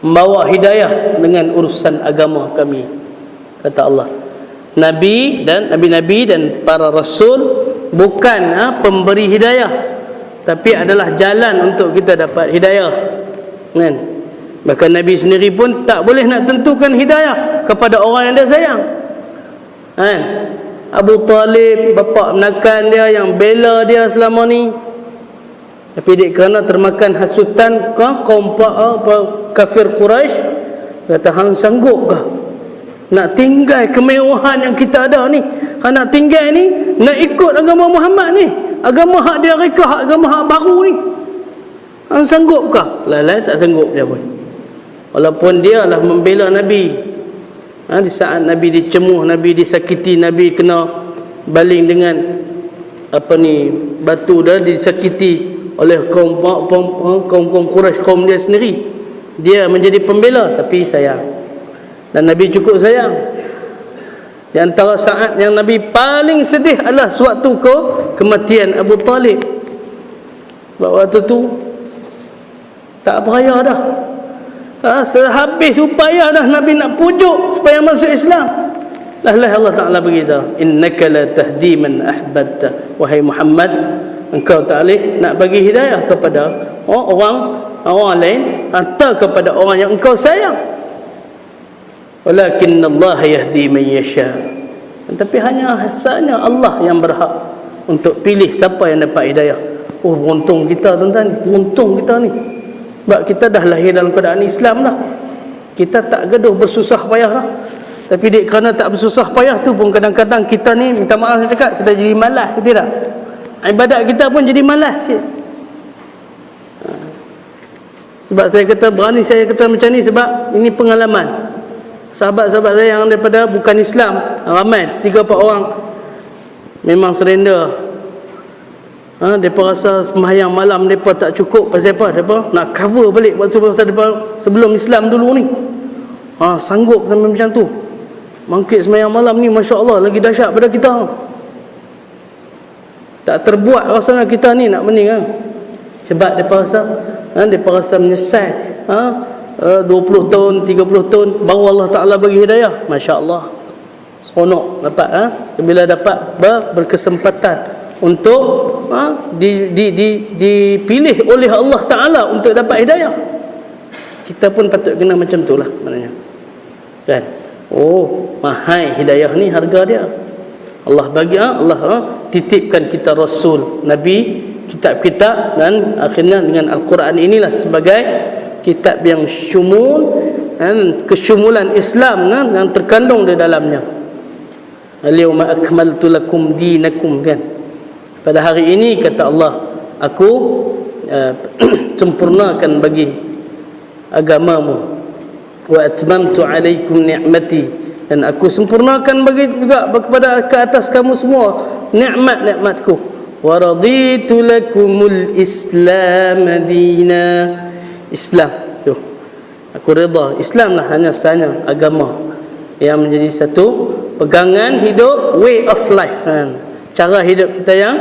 membawa hidayah dengan urusan agama kami, kata Allah. Nabi dan nabi-nabi dan para rasul bukan pemberi hidayah, tapi adalah jalan untuk kita dapat hidayah kan? Bahkan Nabi sendiri pun tak boleh nak tentukan hidayah kepada orang yang dia sayang kan? Abu Talib, bapa menakan dia yang bela dia selama ni Tapi dia kerana termakan hasutan kaum kafir Quraisy, kata hang sanggup ke nak tinggal kemewahan yang kita ada ni, hang nak tinggal ni, nak ikut agama Muhammad ni, agama hak dia reka, agama hak baru ni, hang sanggup ke? Lai tak sanggup dia pun. Walaupun dia lah membela Nabi, di saat Nabi dicemuh, Nabi disakiti, Nabi kena baling dengan batu dah, disakiti oleh kaum Quraisy, kaum dia sendiri. Dia menjadi pembela, tapi sayang, dan Nabi cukup sayang. Di antara saat yang Nabi paling sedih adalah sewaktu kematian Abu Talib. Sebab waktu tu tak beraya dah, sehabis upaya dah Nabi nak pujuk supaya masuk Islam. Allah Ta'ala beritahu, innaka la tahdi man ahbabta, wahai Muhammad, engkau tak boleh nak bagi hidayah kepada orang lain atau kepada orang yang engkau sayang. Walakin Allah yahdi man yasha, tapi hanya Allah yang berhak untuk pilih siapa yang dapat hidayah. Beruntung kita tuan-tuan, beruntung kita ni, sebab kita dah lahir dalam keadaan Islam dah. Kita tak gaduh bersusah payah dah. Tapi kerana tak bersusah payah tu pun kadang-kadang kita ni, minta maaf saya cakap, kita jadi malas, betul tak? Ibadat kita pun jadi malas. Sebab saya kata, berani saya kata macam ni sebab ini pengalaman sahabat-sahabat saya yang daripada bukan Islam, ramai 3-4 orang memang surrender. Mereka rasa sembahyang malam mereka tak cukup. Pasal apa? Mereka nak cover balik waktu mereka sebelum Islam dulu ni. Sanggup sampai macam tu. Bangkit sembahyang malam ni, Masya Allah, lagi dahsyat pada kita. Tak terbuat rasanya kita ni nak mening. Sebab mereka rasa menyesal. 20 tahun, 30 tahun baru Allah Ta'ala bagi hidayah. Masya Allah, seronok dapat. Bila dapat berkesempatan untuk dipilih oleh Allah Ta'ala untuk dapat hidayah, kita pun patut kena macam tu lah maknanya, kan? Mahal hidayah ni, harga dia Allah bagi. Allah titipkan kita Rasul, Nabi, kitab-kitab, dan akhirnya dengan Al-Quran inilah sebagai kitab yang syumul, kesyumulan Islam yang terkandung di dalamnya. Al-yawma akmaltu lakum dinakum, kan? Pada hari ini, kata Allah, aku sempurnakan bagi agamamu. Wa atmamtu alaikum ni'mati, dan aku sempurnakan bagi juga kepada ke atas kamu semua nikmat-nikmatku. Wa raditu lakumul Islam dina, Islam tu aku redha, Islam lah hanya agama yang menjadi satu pegangan hidup, way of life, cara hidup kita yang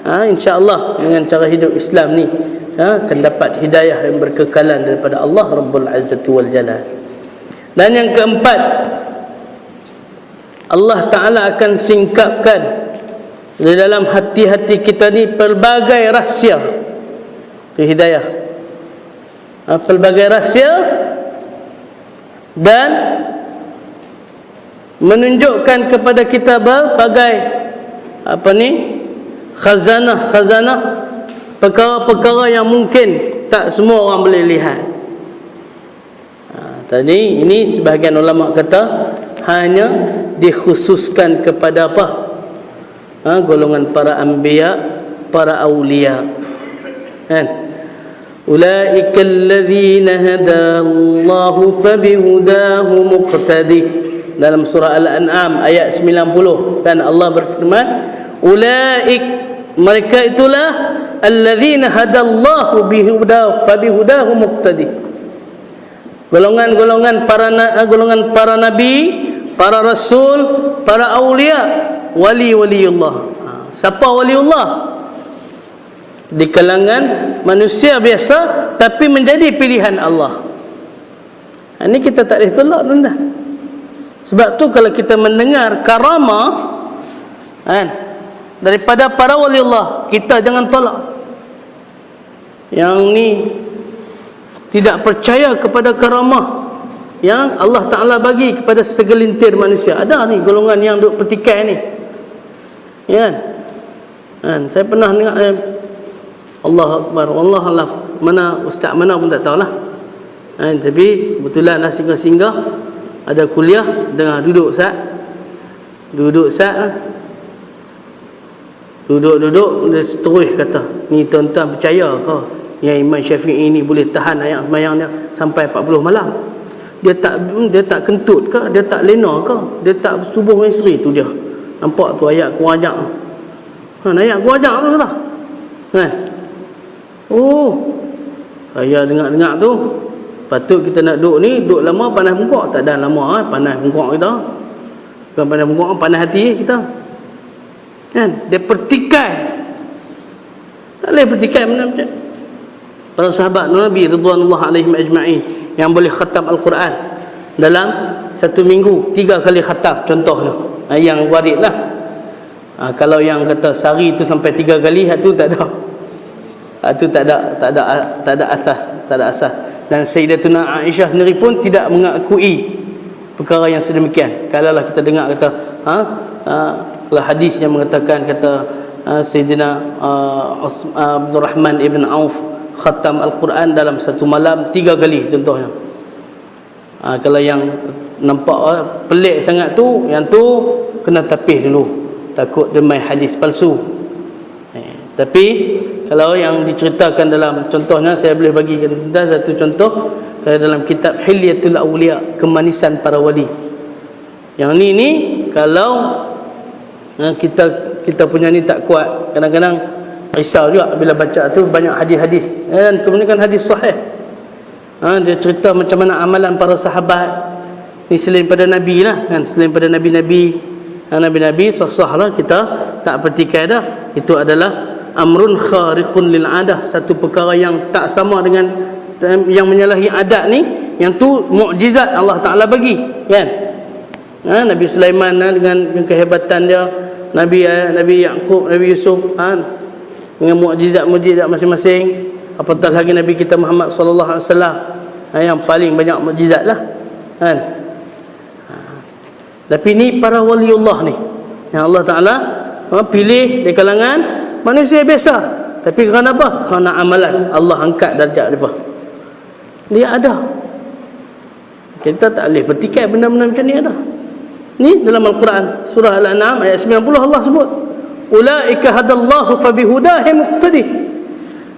insya-Allah dengan cara hidup Islam ni akan dapat hidayah yang berkekalan daripada Allah Rabbul Izzati wal Jalal. Dan yang keempat, Allah Ta'ala akan singkapkan di dalam hati-hati kita ni pelbagai rahsia hidayah, pelbagai rahsia, dan menunjukkan kepada kita berbagai khazanah, perkara-perkara yang mungkin tak semua orang boleh lihat. Tadi ini sebahagian ulama kata hanya dikhususkan kepada golongan para anbiya, para awliya, kan? Ulaika alladzina hadallahu fabihudahu muqtadi, dalam surah Al-An'am ayat 90, kan? Allah berfirman, ulaik, mereka itulah alladzina hadallahu bihudahu fabihudahu muqtadi, golongan para nabi, para rasul, para awliya, waliullah. Siapa waliullah? Di kalangan manusia biasa, tapi menjadi pilihan Allah. Ini kita tak boleh tolak, tuan-tuan. Sebab tu kalau kita mendengar karamah daripada para waliullah, kita jangan tolak. Yang ni tidak percaya kepada karamah yang Allah Ta'ala bagi kepada segelintir manusia. Ada ni golongan yang duk petikai ni, kan? Saya pernah dengar Allahu Akbar, wallahualam. Mana ustaz mana pun tak tahulah. Tapi kebetulan dah singgah-singgah ada kuliah, dengar duduk Ustaz. Duduk Ustaz. Duduk dia terus kata, ni tuan-tuan percaya ke yang Imam Syafi'i ni boleh tahan ayat sembahyang dia sampai 40 malam? Dia tak kentut ke? Dia tak lena ke? Dia tak bersetubuh dengan isteri tu dia. Nampak tu ayat kuajak. Ayat kuajak tu kata. Kan? Oh. Saya dengar-dengar tu. Patut kita nak duduk ni, duduk lama panas bengkok. Tak ada lama panas bengkok kita. Bukan panas bengkok, panas hati kita. Kan? Dia pertikai. Tak boleh pertikai macam. Para sahabat Nabi radhiyallahu alaihim ajma'in yang boleh khatam Al-Quran dalam satu minggu 3 kali khatam contohnya. Yang warid lah. Kalau yang kata sehari tu sampai 3 kali, itu tak ada. Itu tak ada asas. Dan Sayyidatuna Aisyah sendiri pun tidak mengakui perkara yang sedemikian. Kalaulah kita dengar kata kalau hadis yang mengatakan kata Sayyidina Abdul Rahman ibn Auf khatam Al-Quran dalam satu malam 3 kali contohnya. Kalau yang nampak pelik sangat tu, yang tu kena tapis dulu, takut dia main hadis palsu. Tapi kalau yang diceritakan dalam contohnya, saya boleh bagikan tentang satu contoh kalau dalam kitab Hilyatul Awliya, kemanisan para wali. Yang ni kalau kita punya ni tak kuat, kadang-kadang risau juga bila baca tu banyak hadis-hadis dan kebanyakan hadis sahih. Dia cerita macam mana amalan para sahabat ni selain pada Nabi lah kan, selain pada Nabi-Nabi sah-sah lah, kita tak pertikai dah. Itu adalah amrun khariqun lil adah, satu perkara yang tak sama dengan yang menyalahi adat ni, yang tu mukjizat Allah Ta'ala bagi kan. Nabi Sulaiman dengan kehebatan dia, Nabi Yaqub, Nabi Yusuf dengan mukjizat masing-masing, apatah lagi Nabi kita Muhammad sallallahu alaihi wasallam yang paling banyak mukjizat lah kan. Tapi ni para waliullah ni yang Allah Ta'ala pilih di kalangan manusia biasa. Tapi kerana apa? Kerana amalan Allah angkat darjat mereka. Dia ada. Kita tak boleh bertikai benda-benda macam ni ada. Ni dalam Al-Quran surah Al-An'am ayat 90 Allah sebut ulaika hadallahu fabihudahi muqtadi.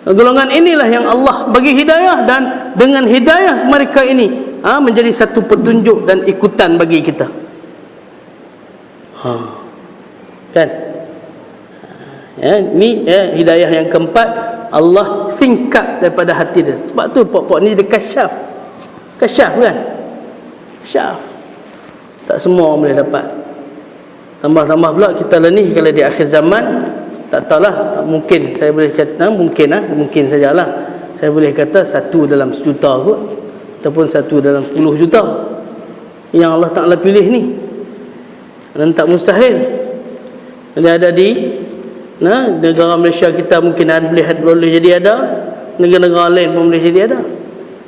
Golongan inilah yang Allah bagi hidayah, dan dengan hidayah mereka ini menjadi satu petunjuk dan ikutan bagi kita. Kan? Ni hidayah yang keempat, Allah singkap daripada hati dia. Sebab tu pokok ni dia kasyaf kan, kasyaf. Tak semua orang boleh dapat. Tambah-tambah pula kita ni kalau di akhir zaman, tak tahulah, mungkin saya boleh kata mungkin sajalah saya boleh kata 1 dalam 1 juta kot, ataupun 1 dalam 10 juta yang Allah Ta'ala pilih ni. Dan tak mustahil dia ada di negara Malaysia kita, mungkin boleh jadi ada, negara-negara lain pun boleh jadi ada.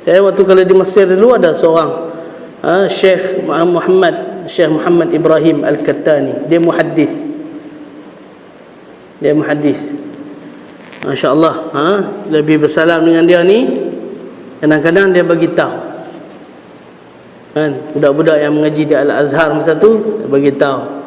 Saya waktu kalau di Mesir dulu ada seorang Syekh Muhammad Ibrahim Al-Kattani, dia muhaddis. Masya-Allah, lebih bersalam dengan dia ni, kadang-kadang dia bagi tahu kan, budak-budak yang mengaji di Al-Azhar masa tu, dia bagi tahu.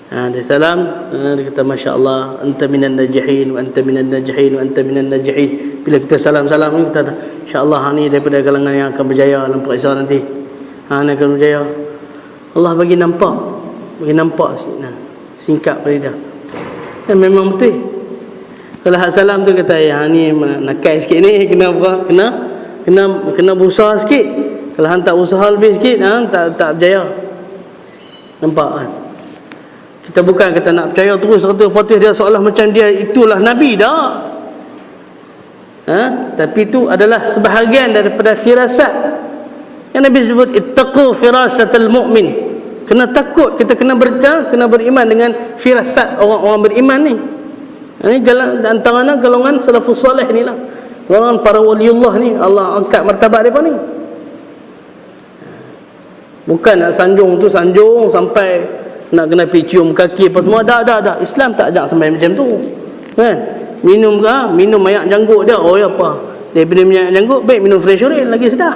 Dia salam, dia kata masya-Allah anta minan najihin wa anta minan najihin wa anta minan najihin. Bila kita salam-salam ni, kita insya-Allah ni daripada kalangan yang akan berjaya dalam periksa nanti. Ni akan berjaya. Allah bagi nampak singkap pada dia. Dan memang betul. Kalau hak salam tu kata ni nakai sikit ni, kena apa? Kena berusaha sikit. Kalau hang tak usaha lebih sikit, tak berjaya. Nampak kan? Kita bukan kata nak percaya terus 100% dia seolah macam dia itulah Nabi dah. Tapi itu adalah sebahagian daripada firasat yang Nabi sebut ittaqu firasatal mu'min. Kena takut, kita kena beriman dengan firasat orang-orang beriman ni. Ini antaranya golongan salafus soleh ni lah, golongan para waliullah ni, Allah angkat martabat mereka ni. Bukan nak sanjung sampai nak kena pergi cium kaki apa semua. Dah Islam tak ajak sampai macam tu kan. minum ayak janggut dia. Oh ya apa? Daripada minum ayak janggut, baik minum fresh oil lagi sedap.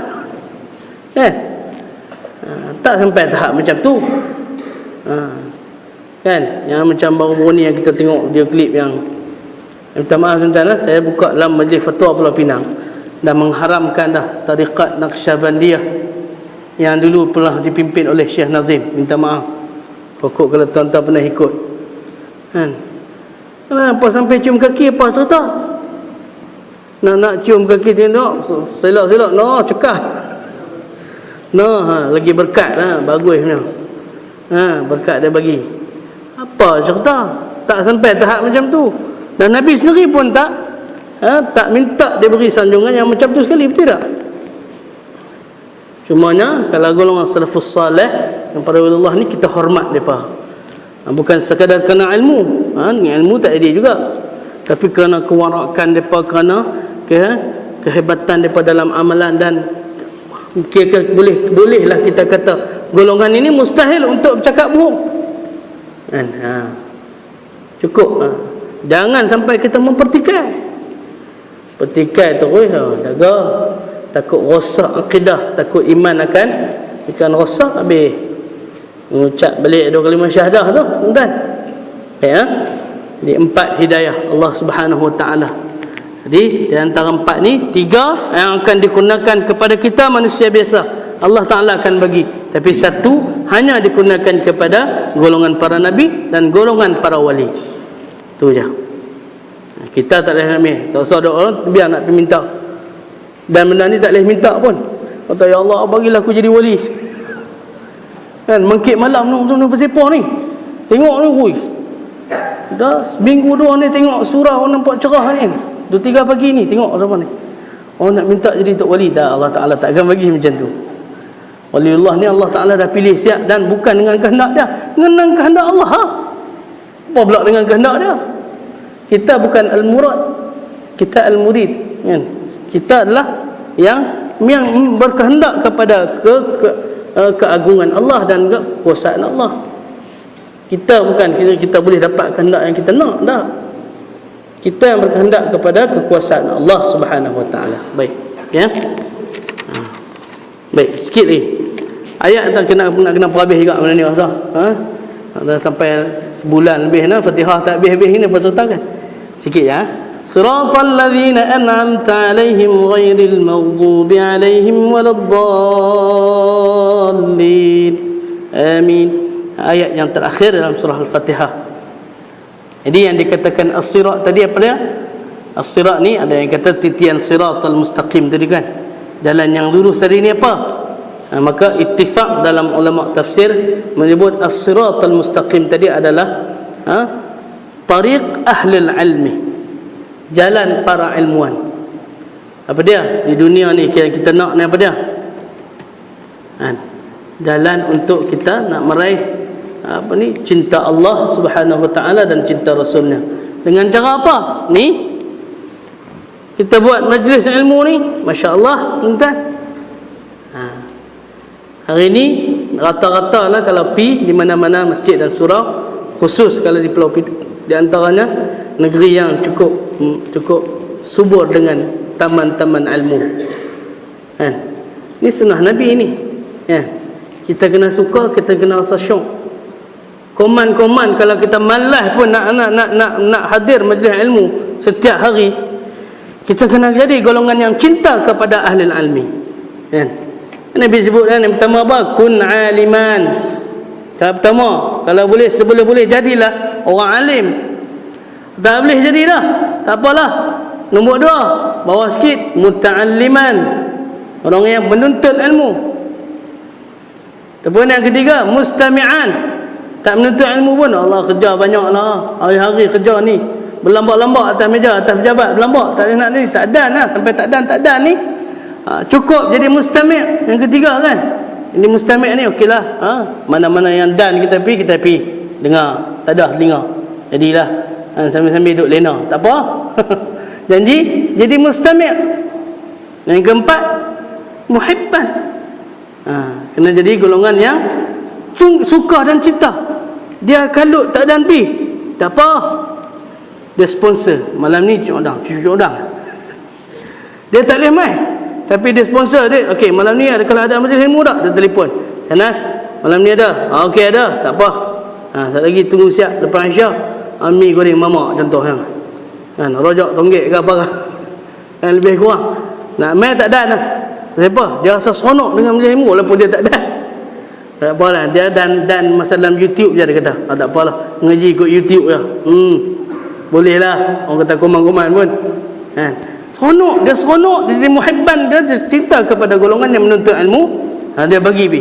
Tak sampai tahap macam tu. Kan? Yang macam baru-baru ni yang kita tengok dia klip yang minta maaf sebentar lah, saya buka dalam majlis fatwa Pulau Pinang dah mengharamkan dah tarikat Naqsyabandiyah yang dulu pernah dipimpin oleh Syekh Nazim. Minta maaf pokok kalau tuan-tuan pernah ikut kan. Kenapa sampai cium kaki apa cerita? Nak cium kaki tengok selok-selok cekah. Lagi berkat bagusnya. Berkat dia bagi. Apa cerita? Tak sampai tahap macam tu. Dan Nabi sendiri pun tak minta dia beri sanjungan yang macam tu sekali, betul tak? Cumanya kalau golongan salafus salih yang para ulama ni kita hormat depa. Bukan sekadar kerana ilmu. Ilmu tak ada juga. Tapi kerana kewarakan depa, kerana kehebatan depa dalam amalan, dan bolehlah kita kata golongan ini mustahil untuk bercakap bohong. Cukup. Jangan sampai kita mempertikai. Pertikai terus jaga, takut rosak akidah, takut iman akan rosak, habis mengucap balik 2 kalimah syahadah tu, tuan. Di 4 hidayah Allah Subhanahu Wa Taala. Jadi di antara 4 ni, 3 yang akan digunakan kepada kita manusia biasa, Allah Taala akan bagi. Tapi 1 hanya digunakan kepada golongan para nabi dan golongan para wali. Tu je. Kita tak boleh ambil. Tak usah doa, biar nak pergi minta. Dan benda ni tak boleh minta pun. Kata, ya Allah, bagilah aku jadi wali. Kan, mengkit malam tu bersepah ni. Tengok ni, wui. Dah seminggu 2 ni tengok surah nampak cerah ni. 2-3 pagi ni tengok apa ni. Oh, nak minta jadi tok wali. Dah, Allah Ta'ala tak akan bagi macam tu. Waliullah ni Allah Ta'ala dah pilih siap, dan bukan dengan kehendak dia, dengan kehendak Allah. Apa pula dengan kehendak dia? Kita bukan al-murad, kita al-murid, kan? Kita adalah yang berkehendak kepada keagungan Allah dan kekuasaan Allah. Kita bukan kita boleh dapat kehendak yang kita nak, dah. Kita yang berkehendak kepada kekuasaan Allah Subhanahu Wa Taala. Baik, ya. Baik, sikit lagi. Ayat tak nak kena perhabis juga benda ni rasa. Dah sampai sebulan lebih dah Fatihah tak habis-habis ni apa ceritakan. Sikit ya. Siratal ladzina an'amta 'alaihim ghairil maghdubi 'alaihim waladdallin. Amin. Ayat yang terakhir dalam surah Al-Fatihah. Jadi yang dikatakan as-sirat tadi apa dia? As-sirat ni ada yang kata titian siratal mustaqim tadi kan. Jalan yang lurus tadi ni apa? Maka ittifaq dalam ulama tafsir menyebut as-siratal mustaqim tadi adalah tariq ahlul ilmi, jalan para ilmuwan. Apa dia? Di dunia ni kita nak ni apa dia? Jalan untuk kita nak meraih cinta Allah Subhanahu Wa Taala dan cinta Rasulnya. Dengan cara apa? Ni kita buat majlis ilmu ni, masya-Allah, tuan. Hari ni rata-rata lah kalau pi di mana-mana masjid dan surau, khusus kalau di Pulau di antaranya negeri yang cukup subur dengan taman-taman ilmu. Ini sunnah Nabi ni. Kita kena suka, kita kena rasa syok. Koman-koman kalau kita malas pun nak hadir majlis ilmu setiap hari, kita kena jadi golongan yang cinta kepada ahli ilmi. Nabi sebut yang pertama apa? Kun aliman. Tahap pertama, kalau boleh seboleh-boleh jadilah orang alim. Tak boleh jadilah, tak apalah. Nombor 2, bawah sikit, muta'alliman, orang yang menuntut ilmu. Ataupun yang ketiga, mustami'an, tak menuntut ilmu pun Allah kerja banyaklah. Hari-hari kerja ni berlambak-lambak atas meja, atas pejabat berlambak, tak ada nak ni, tak dan lah, sampai tak dan ni. Cukup jadi mustami'. Yang ketiga kan, ini mustami' ni okeylah. Mana-mana yang dan kita pi dengar, tak ada telinga, jadilah sambil-sambil duduk lena, tak apa. Jadi mustami'. Yang keempat, muhibban. Kena jadi golongan yang suka dan cinta. Dia kalut tak dan pi, tak apa. dia sponsor. Malam ni cucuk udang. Dia tak boleh mai, tapi dia sponsor dia. Okey, malam ni ada, kalau ada majlis ilmu tak, dia telefon. Anas, malam ni ada. Okey, ada, tak apa. Tak lagi tunggu siap lepas Isyak. Mi goreng mamak contoh kan. Rojak tonggek ke apa kan, lebih kurang. Nak mai tak dan lah. Kenapa? Dia rasa seronok dengan majlis ilmu walaupun dia tak dan. Tak apalah, dia dan masa dalam YouTube je dia kata. Tak apalah, ngaji ikut YouTube je. Boleh lah. Orang kata kuman-kuman pun. Kan? Seronok, dia jadi muhibban, dia cinta kepada golongan yang menuntut ilmu. Dia bagi pi.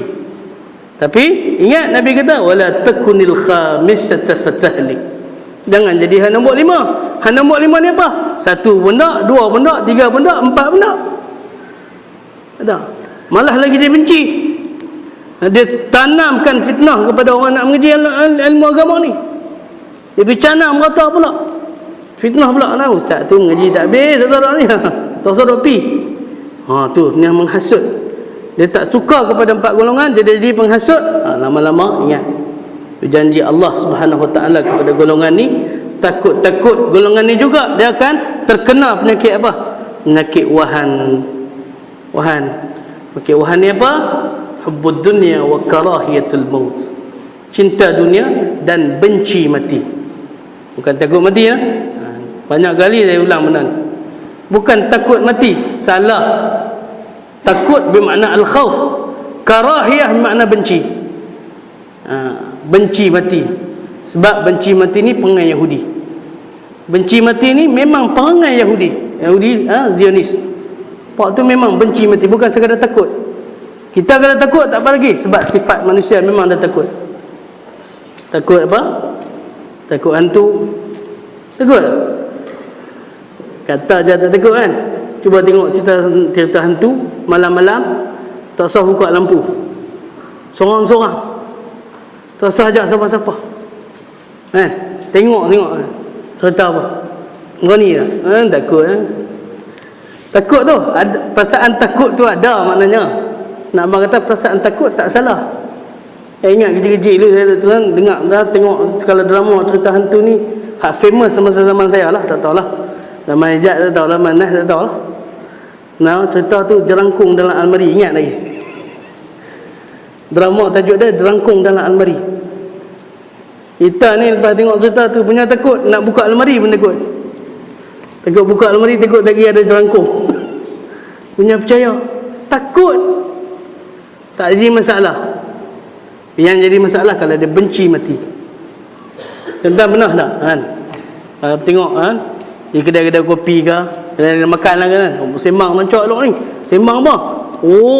Tapi ingat Nabi kata wala takunil khamisata fatahlik. Jangan jadi hang nombor 5. Hang nombor 5 ni apa? 1 pun tak, 2 pun tak, 3 pun tak, 4 pun tak. Ada. Malah lagi dia benci. Dia tanamkan fitnah kepada orang nak mengaji ilmu agama ni. Dia bercanam kata pula. Fitnah pula lah, ustaz tu mengaji tak habis, tak tahu ni. Tak usah duk pi. Tu yang menghasut. Dia tak suka kepada 4 golongan, dia jadi penghasut. Lama-lama ingat janji Allah Subhanahu Wa Taala kepada golongan ni, takut golongan ni juga dia akan terkena penyakit apa? Penyakit wahan. Penyakit wahan ni apa? Hubbud dunya wa karahiyatul maut. Cinta dunia dan benci mati. Bukan takut mati ya. Banyak kali saya ulang benda ni. Bukan takut mati, salah. Takut bermakna al-khauf. Karahiyah bermakna benci. Benci mati. Sebab benci mati ni perangai Yahudi. Benci mati ni memang perangai Yahudi. Zionis. Pak tu memang benci mati, bukan sekadar takut. Kita kalau takut tak apa lagi, sebab sifat manusia memang dah takut. Takut apa? Takut hantu. Takut. Kata je tak takut kan. Cuba tengok cerita hantu malam-malam, tak usah buka lampu, sorang-sorang, tak usah ajak siapa-siapa kan. Tengok cerita apa, berani tak? Takut kan. Takut tu ada, perasaan takut tu ada maknanya. Nak abang kata perasaan takut tak salah. Ingat kecil-kecil dulu saya dengar tengok kalau drama cerita hantu ni hak famous semasa zaman saya lah, tak tahulah zaman Ijat tak tahulah, Manas tak tahulah. Cerita tu jerangkung dalam almari, ingat lagi. Drama tajuk dia jerangkung dalam almari. Kita ni lepas tengok cerita tu punya takut, nak buka almari pun takut. Takut buka almari, takut lagi ada jerangkung. Punya percaya. Takut. Tak jadi masalah. Yang jadi masalah kalau dia benci mati. Contoh pernah tak kan? Kalau tengok kan, di kedai-kedai kopi ke, kedai makan lah kan, sembang mancok elok ni. Sembang apa?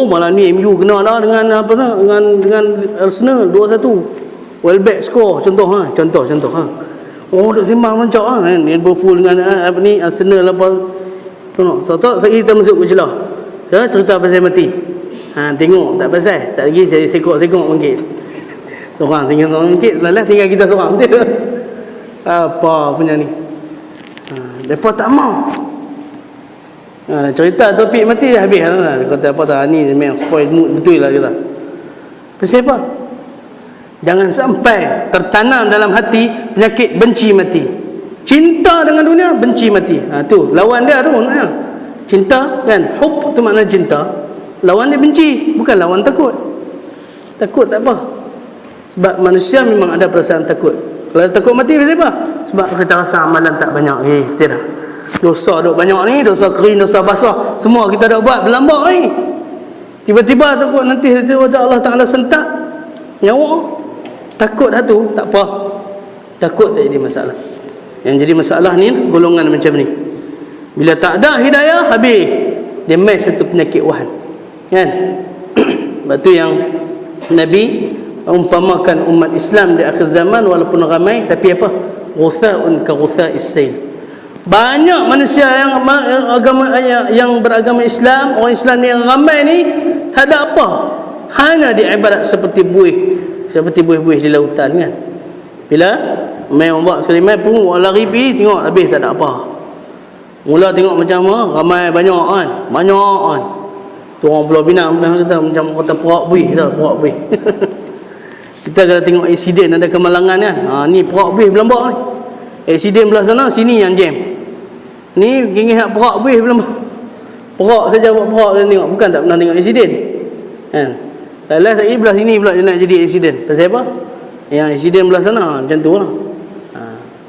Malam ni MU kena dah dengan apa dah? Dengan Arsenal 2-1. Welbeck score contoh. Duk sembang mancok kan. Liverpool dengan apa ni Arsenal apa. Tengok. So kita masuk ke celah. Cerita pasal mati. Tengok tak pasal. Tak lagi saya sekok-sekok mungkin. Seorang tinggal sikit, lelah tinggal kita seorang. Betul. Apa punya ni? Depa tak mau. Cerita topik mati dah habis lah. Kata apa dah ni memang spoil mood betul lah kita. Pasal apa? Jangan sampai tertanam dalam hati penyakit benci mati. Cinta dengan dunia, benci mati. Tu lawan dia tu. Cinta kan, hub tu makna cinta. Lawan dia benci, bukan lawan takut. Takut tak apa. Sebab manusia memang ada perasaan takut. Kalau takut mati pasal apa? Sebab kita rasa amalan tak banyak. Tidak. Dosa duk banyak ni, dosa kering, dosa basah, semua kita dah buat berlambak ni. Tiba-tiba takut nanti Allah Ta'ala sentak nyawa. Takut dah tu, tak apa. Takut tak jadi masalah. Yang jadi masalah ni golongan macam ni. Bila tak ada hidayah, habis. Dia mai satu penyakit wahan. Kan? Sebab tu yang Nabi umpamakan umat Islam di akhir zaman walaupun ramai, tapi apa? Ghutha'un ka ghutha'is sail. Banyak manusia yang beragama Islam, orang Islam yang ramai ni tak ada apa. Hanya diibarat seperti buih-buih di lautan kan. Bila mai ombak sekali mai pun lari pergi tengok habis tak ada apa. Mula tengok macam ramai banyak kan. Tu orang Pulau Pinang pernah kata macam kata puak buih. Kita kalau tengok insiden ada kemalangan kan. Ni puak buih berlambak ni. Aksiden belah sana, sini yang jam. Ni gengis nak perak habis belum. Perak saja buat perak dan tengok, bukan tak pernah tengok aksiden. Kan? Last lagi belah sini pula dia nak jadi aksiden. Pasal apa? Yang aksiden belah sana macam tu lah.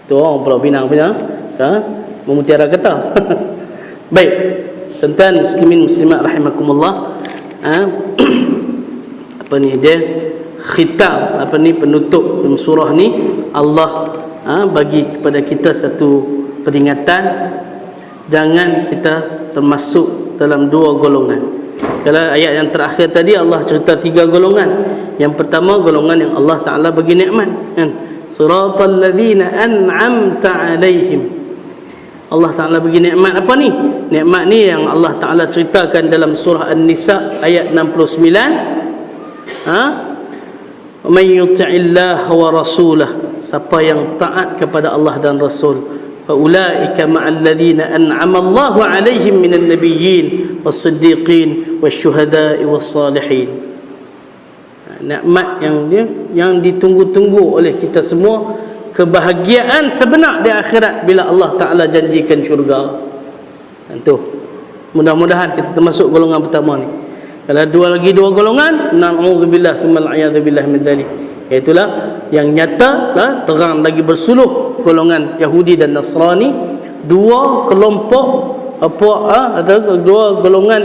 Tu orang Pulau Pinang punya memutiara kata. Baik. Tuan-tuan muslimin muslimat rahimakumullah. Apa ni dia khitam, apa ni penutup surah ni, Allah bagi kepada kita satu peringatan, jangan kita termasuk dalam dua golongan. Kalau ayat yang terakhir tadi Allah cerita tiga golongan. Yang pertama golongan yang Allah Ta'ala bagi nikmat, kan? Siratal ladzina an'amta alaihim. Allah Ta'ala bagi nikmat apa ni? Nikmat ni yang Allah Ta'ala ceritakan dalam surah An-Nisa ayat 69. Man yuti'illah wa rasulah, siapa yang taat kepada Allah dan Rasul, fa ulaika ma'al ladzina an'ama Allahu 'alaihim minan nabiyyin was-siddiqin wasyuhada'i was-salihin. Nikmat yang ditunggu-tunggu oleh kita semua, kebahagiaan sebenar di akhirat bila Allah Ta'ala janjikan syurga. Itu mudah-mudahan kita termasuk golongan pertama ni. Kalau dua golongan, na'udzubillah tsumma al'iyadzubillah min dzalik, iaitulah yang nyata lah, terang lagi bersuluh golongan Yahudi dan Nasrani, dua kelompok atau dua golongan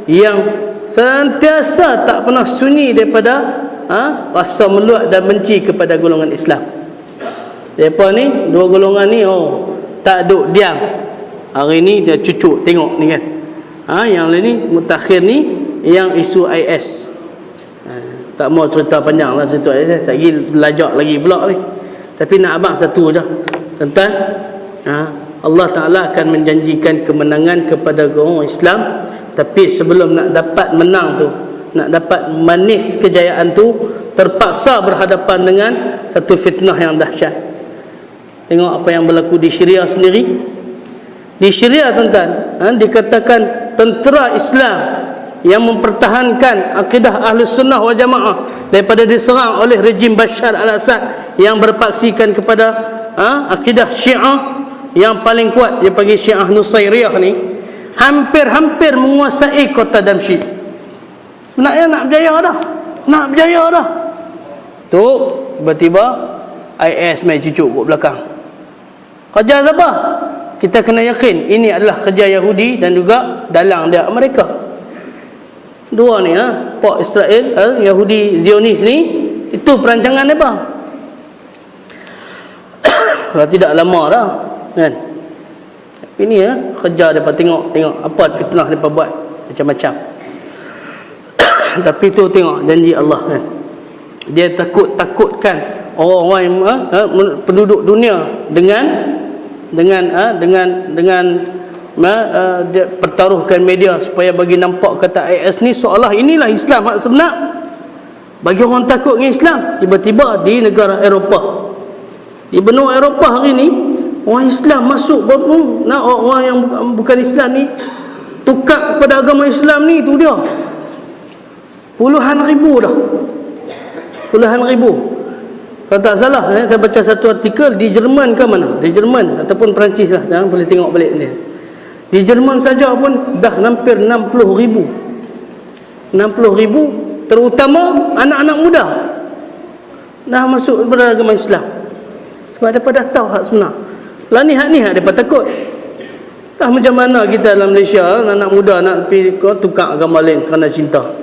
yang sentiasa tak pernah sunyi daripada rasa meluat dan benci kepada golongan Islam. Depa ni dua golongan ni tak duk diam. Hari ni dia cucuk tengok ni kan. Yang lain ni mutakhir ni yang isu IS. Tak mau cerita panjang lah cerita IS, lagi belajar lagi pula ni. Tapi nak abang satu je. Tentang Allah Ta'ala akan menjanjikan kemenangan kepada orang Islam, tapi sebelum nak dapat menang tu, nak dapat manis kejayaan tu, terpaksa berhadapan dengan satu fitnah yang dahsyat. Tengok apa yang berlaku di Syria sendiri. Di Syria tuan-tuan, dikatakan tentera Islam yang mempertahankan akidah Ahli Sunnah wal Jamaah daripada diserang oleh rejim Bashar al-Assad yang berpaksikan kepada akidah Syiah yang paling kuat, dia panggil Syiah Nusairiyah ni, hampir menguasai kota Damsyik. Sebenarnya nak berjaya dah. Tu tiba-tiba IS main cucuk kat belakang. Kerja apa? Kita kena yakin ini adalah kerja Yahudi dan juga dalang dia Amerika. Dua ni Pak Israel, Yahudi Zionis ni, itu perancangan apa? Tidak lama dah kan. Ini kerja depa tengok apa fitnah depa buat macam-macam. Tapi tu tengok janji Allah kan. Dia takutkan orang-orang yang penduduk dunia dengan dia pertaruhkan media supaya bagi nampak kata IS ni seolah inilah Islam hak sebenar. Bagi orang takut dengan Islam, tiba-tiba di negara Eropah, di benua Eropah hari ni, orang Islam masuk orang yang bukan Islam ni tukar kepada agama Islam ni, tu dia puluhan ribu dah. Puluhan ribu. Kalau tak salah, saya baca satu artikel di Jerman ke mana? Di Jerman ataupun Perancis lah, boleh tengok balik ni. Di Jerman saja pun dah hampir 60,000. 60,000, terutama anak-anak muda dah masuk kepada agama Islam. Sebab mereka dah tahu hak sebenar. Lah ni hak mereka takut. Tak macam mana kita dalam Malaysia, anak muda nak pergi tukar agama lain kerana cinta.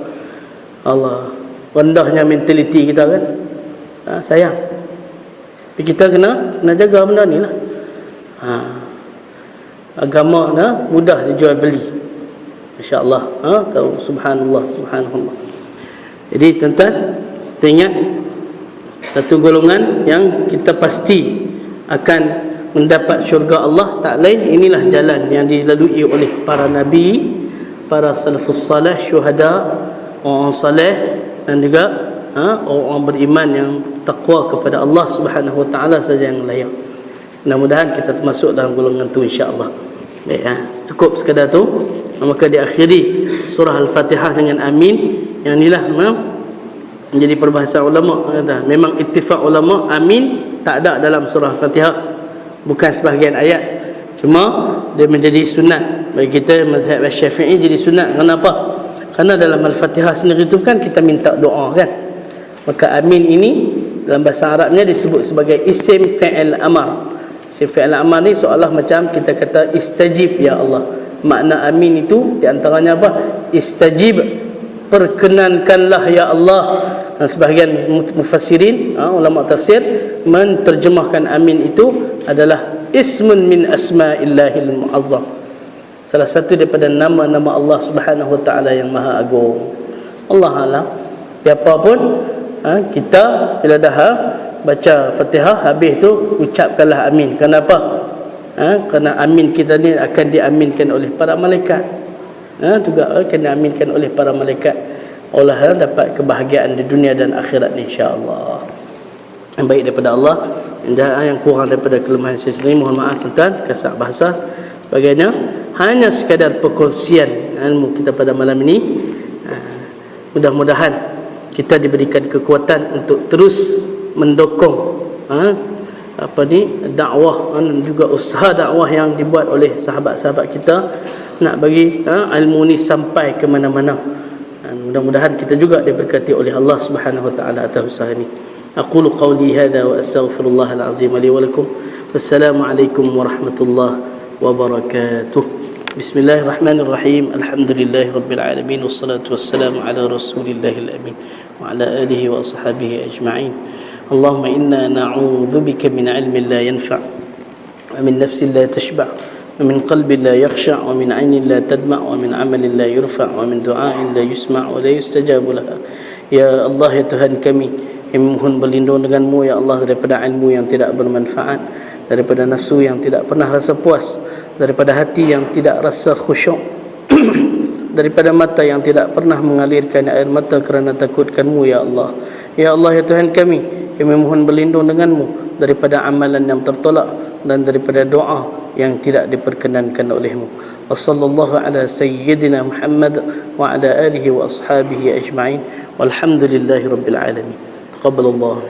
Allah, rendahnya mentaliti kita kan. Sayang. Tapi kita kena jaga benda ni lah. Agama mudah dijual beli. Masya-Allah. Tahu, subhanallah. Jadi tuan-tuan, kita ingat satu golongan yang kita pasti akan mendapat syurga Allah tak lain, inilah jalan yang dilalui oleh para nabi, para salafus salih, syuhada, orang saleh, dan juga orang beriman yang takwa kepada Allah Subhanahu wa taala saja yang layak. Mudah-mudahan kita termasuk dalam golongan tu insya-Allah. Baik, cukup sekadar tu. Maka diakhiri surah Al-Fatihah dengan amin. Yang inilah menjadi perbahasan ulama. Memang ittifaq ulama amin tak ada dalam surah Al-Fatihah. bukan sebahagian ayat. Cuma dia menjadi sunat bagi kita mazhab Syafi'i, jadi sunat. Kenapa? Kerana dalam Al-Fatihah sendiri itu kan kita minta doa kan. Maka amin ini dalam bahasa Arabnya disebut sebagai isim fi'il amar. Isim fi'il amar ni seolah macam kita kata istajib ya Allah. Makna amin itu di antaranya apa? Istajib, perkenankanlah ya Allah. Dan sebahagian mufassirin, ulama tafsir menterjemahkan amin itu adalah ismun min asma'illahil mu'azzam, salah satu daripada nama-nama Allah Subhanahu wa taala yang maha agung. Allah alam. Biapapun kita bila dah baca Fatihah habis tu ucapkanlah amin. Kenapa? Kerana amin kita ni akan diaminkan oleh para malaikat. Juga akan diaminkan oleh para malaikat. Allah dapat kebahagiaan di dunia dan akhirat insya-Allah. Yang baik daripada Allah, yang kurang daripada kelemahan saya sendiri, mohon maaf tuan-tuan, kasar bahasa. Sebagainya hanya sekadar perkongsian ilmu kita pada malam ini. Mudah-mudahan kita diberikan kekuatan untuk terus mendukung dakwah dan juga usaha dakwah yang dibuat oleh sahabat-sahabat kita nak bagi ilmu ni sampai ke mana-mana. Mudah-mudahan kita juga diberkati oleh Allah Subhanahu wa taala atas usaha ini. Aqulu qawli hadha wa astaghfirullahal azim li wa lakum. Wassalamu alaikum warahmatullahi wabarakatuh. Bismillahirrahmanirrahim. Alhamdulillahi rabbil alamin wassalatu wassalamu ala rasulillahil amin wa ala alihi wa ashabihi ajma'in. Allahumma inna na'udzu bika min ilmin la yanfa' wa min nafsin la tashba' wa min qalbin la yakhsha' wa min 'ainin la tadma' wa min 'amalin la yurfa' wa min du'ain la yusma' wa la yustajabu laha. Ya Allah, ya Tuhan kami, kami mohon berlindung denganmu ya Allah daripada ilmu yang tidak bermanfaat, daripada nafsu yang tidak pernah rasa puas, daripada hati yang tidak rasa khusyuk, daripada mata yang tidak pernah mengalirkan air mata kerana takutkanmu ya Allah. Ya Allah, ya Tuhan kami mohon berlindung denganmu daripada amalan yang tertolak dan daripada doa yang tidak diperkenankan olehmu. Wassallallahu ala sayyidina Muhammad wa ala alihi wa ashabihi ajma'in walhamdulillahi rabbil alamin. Taqabbalallahu.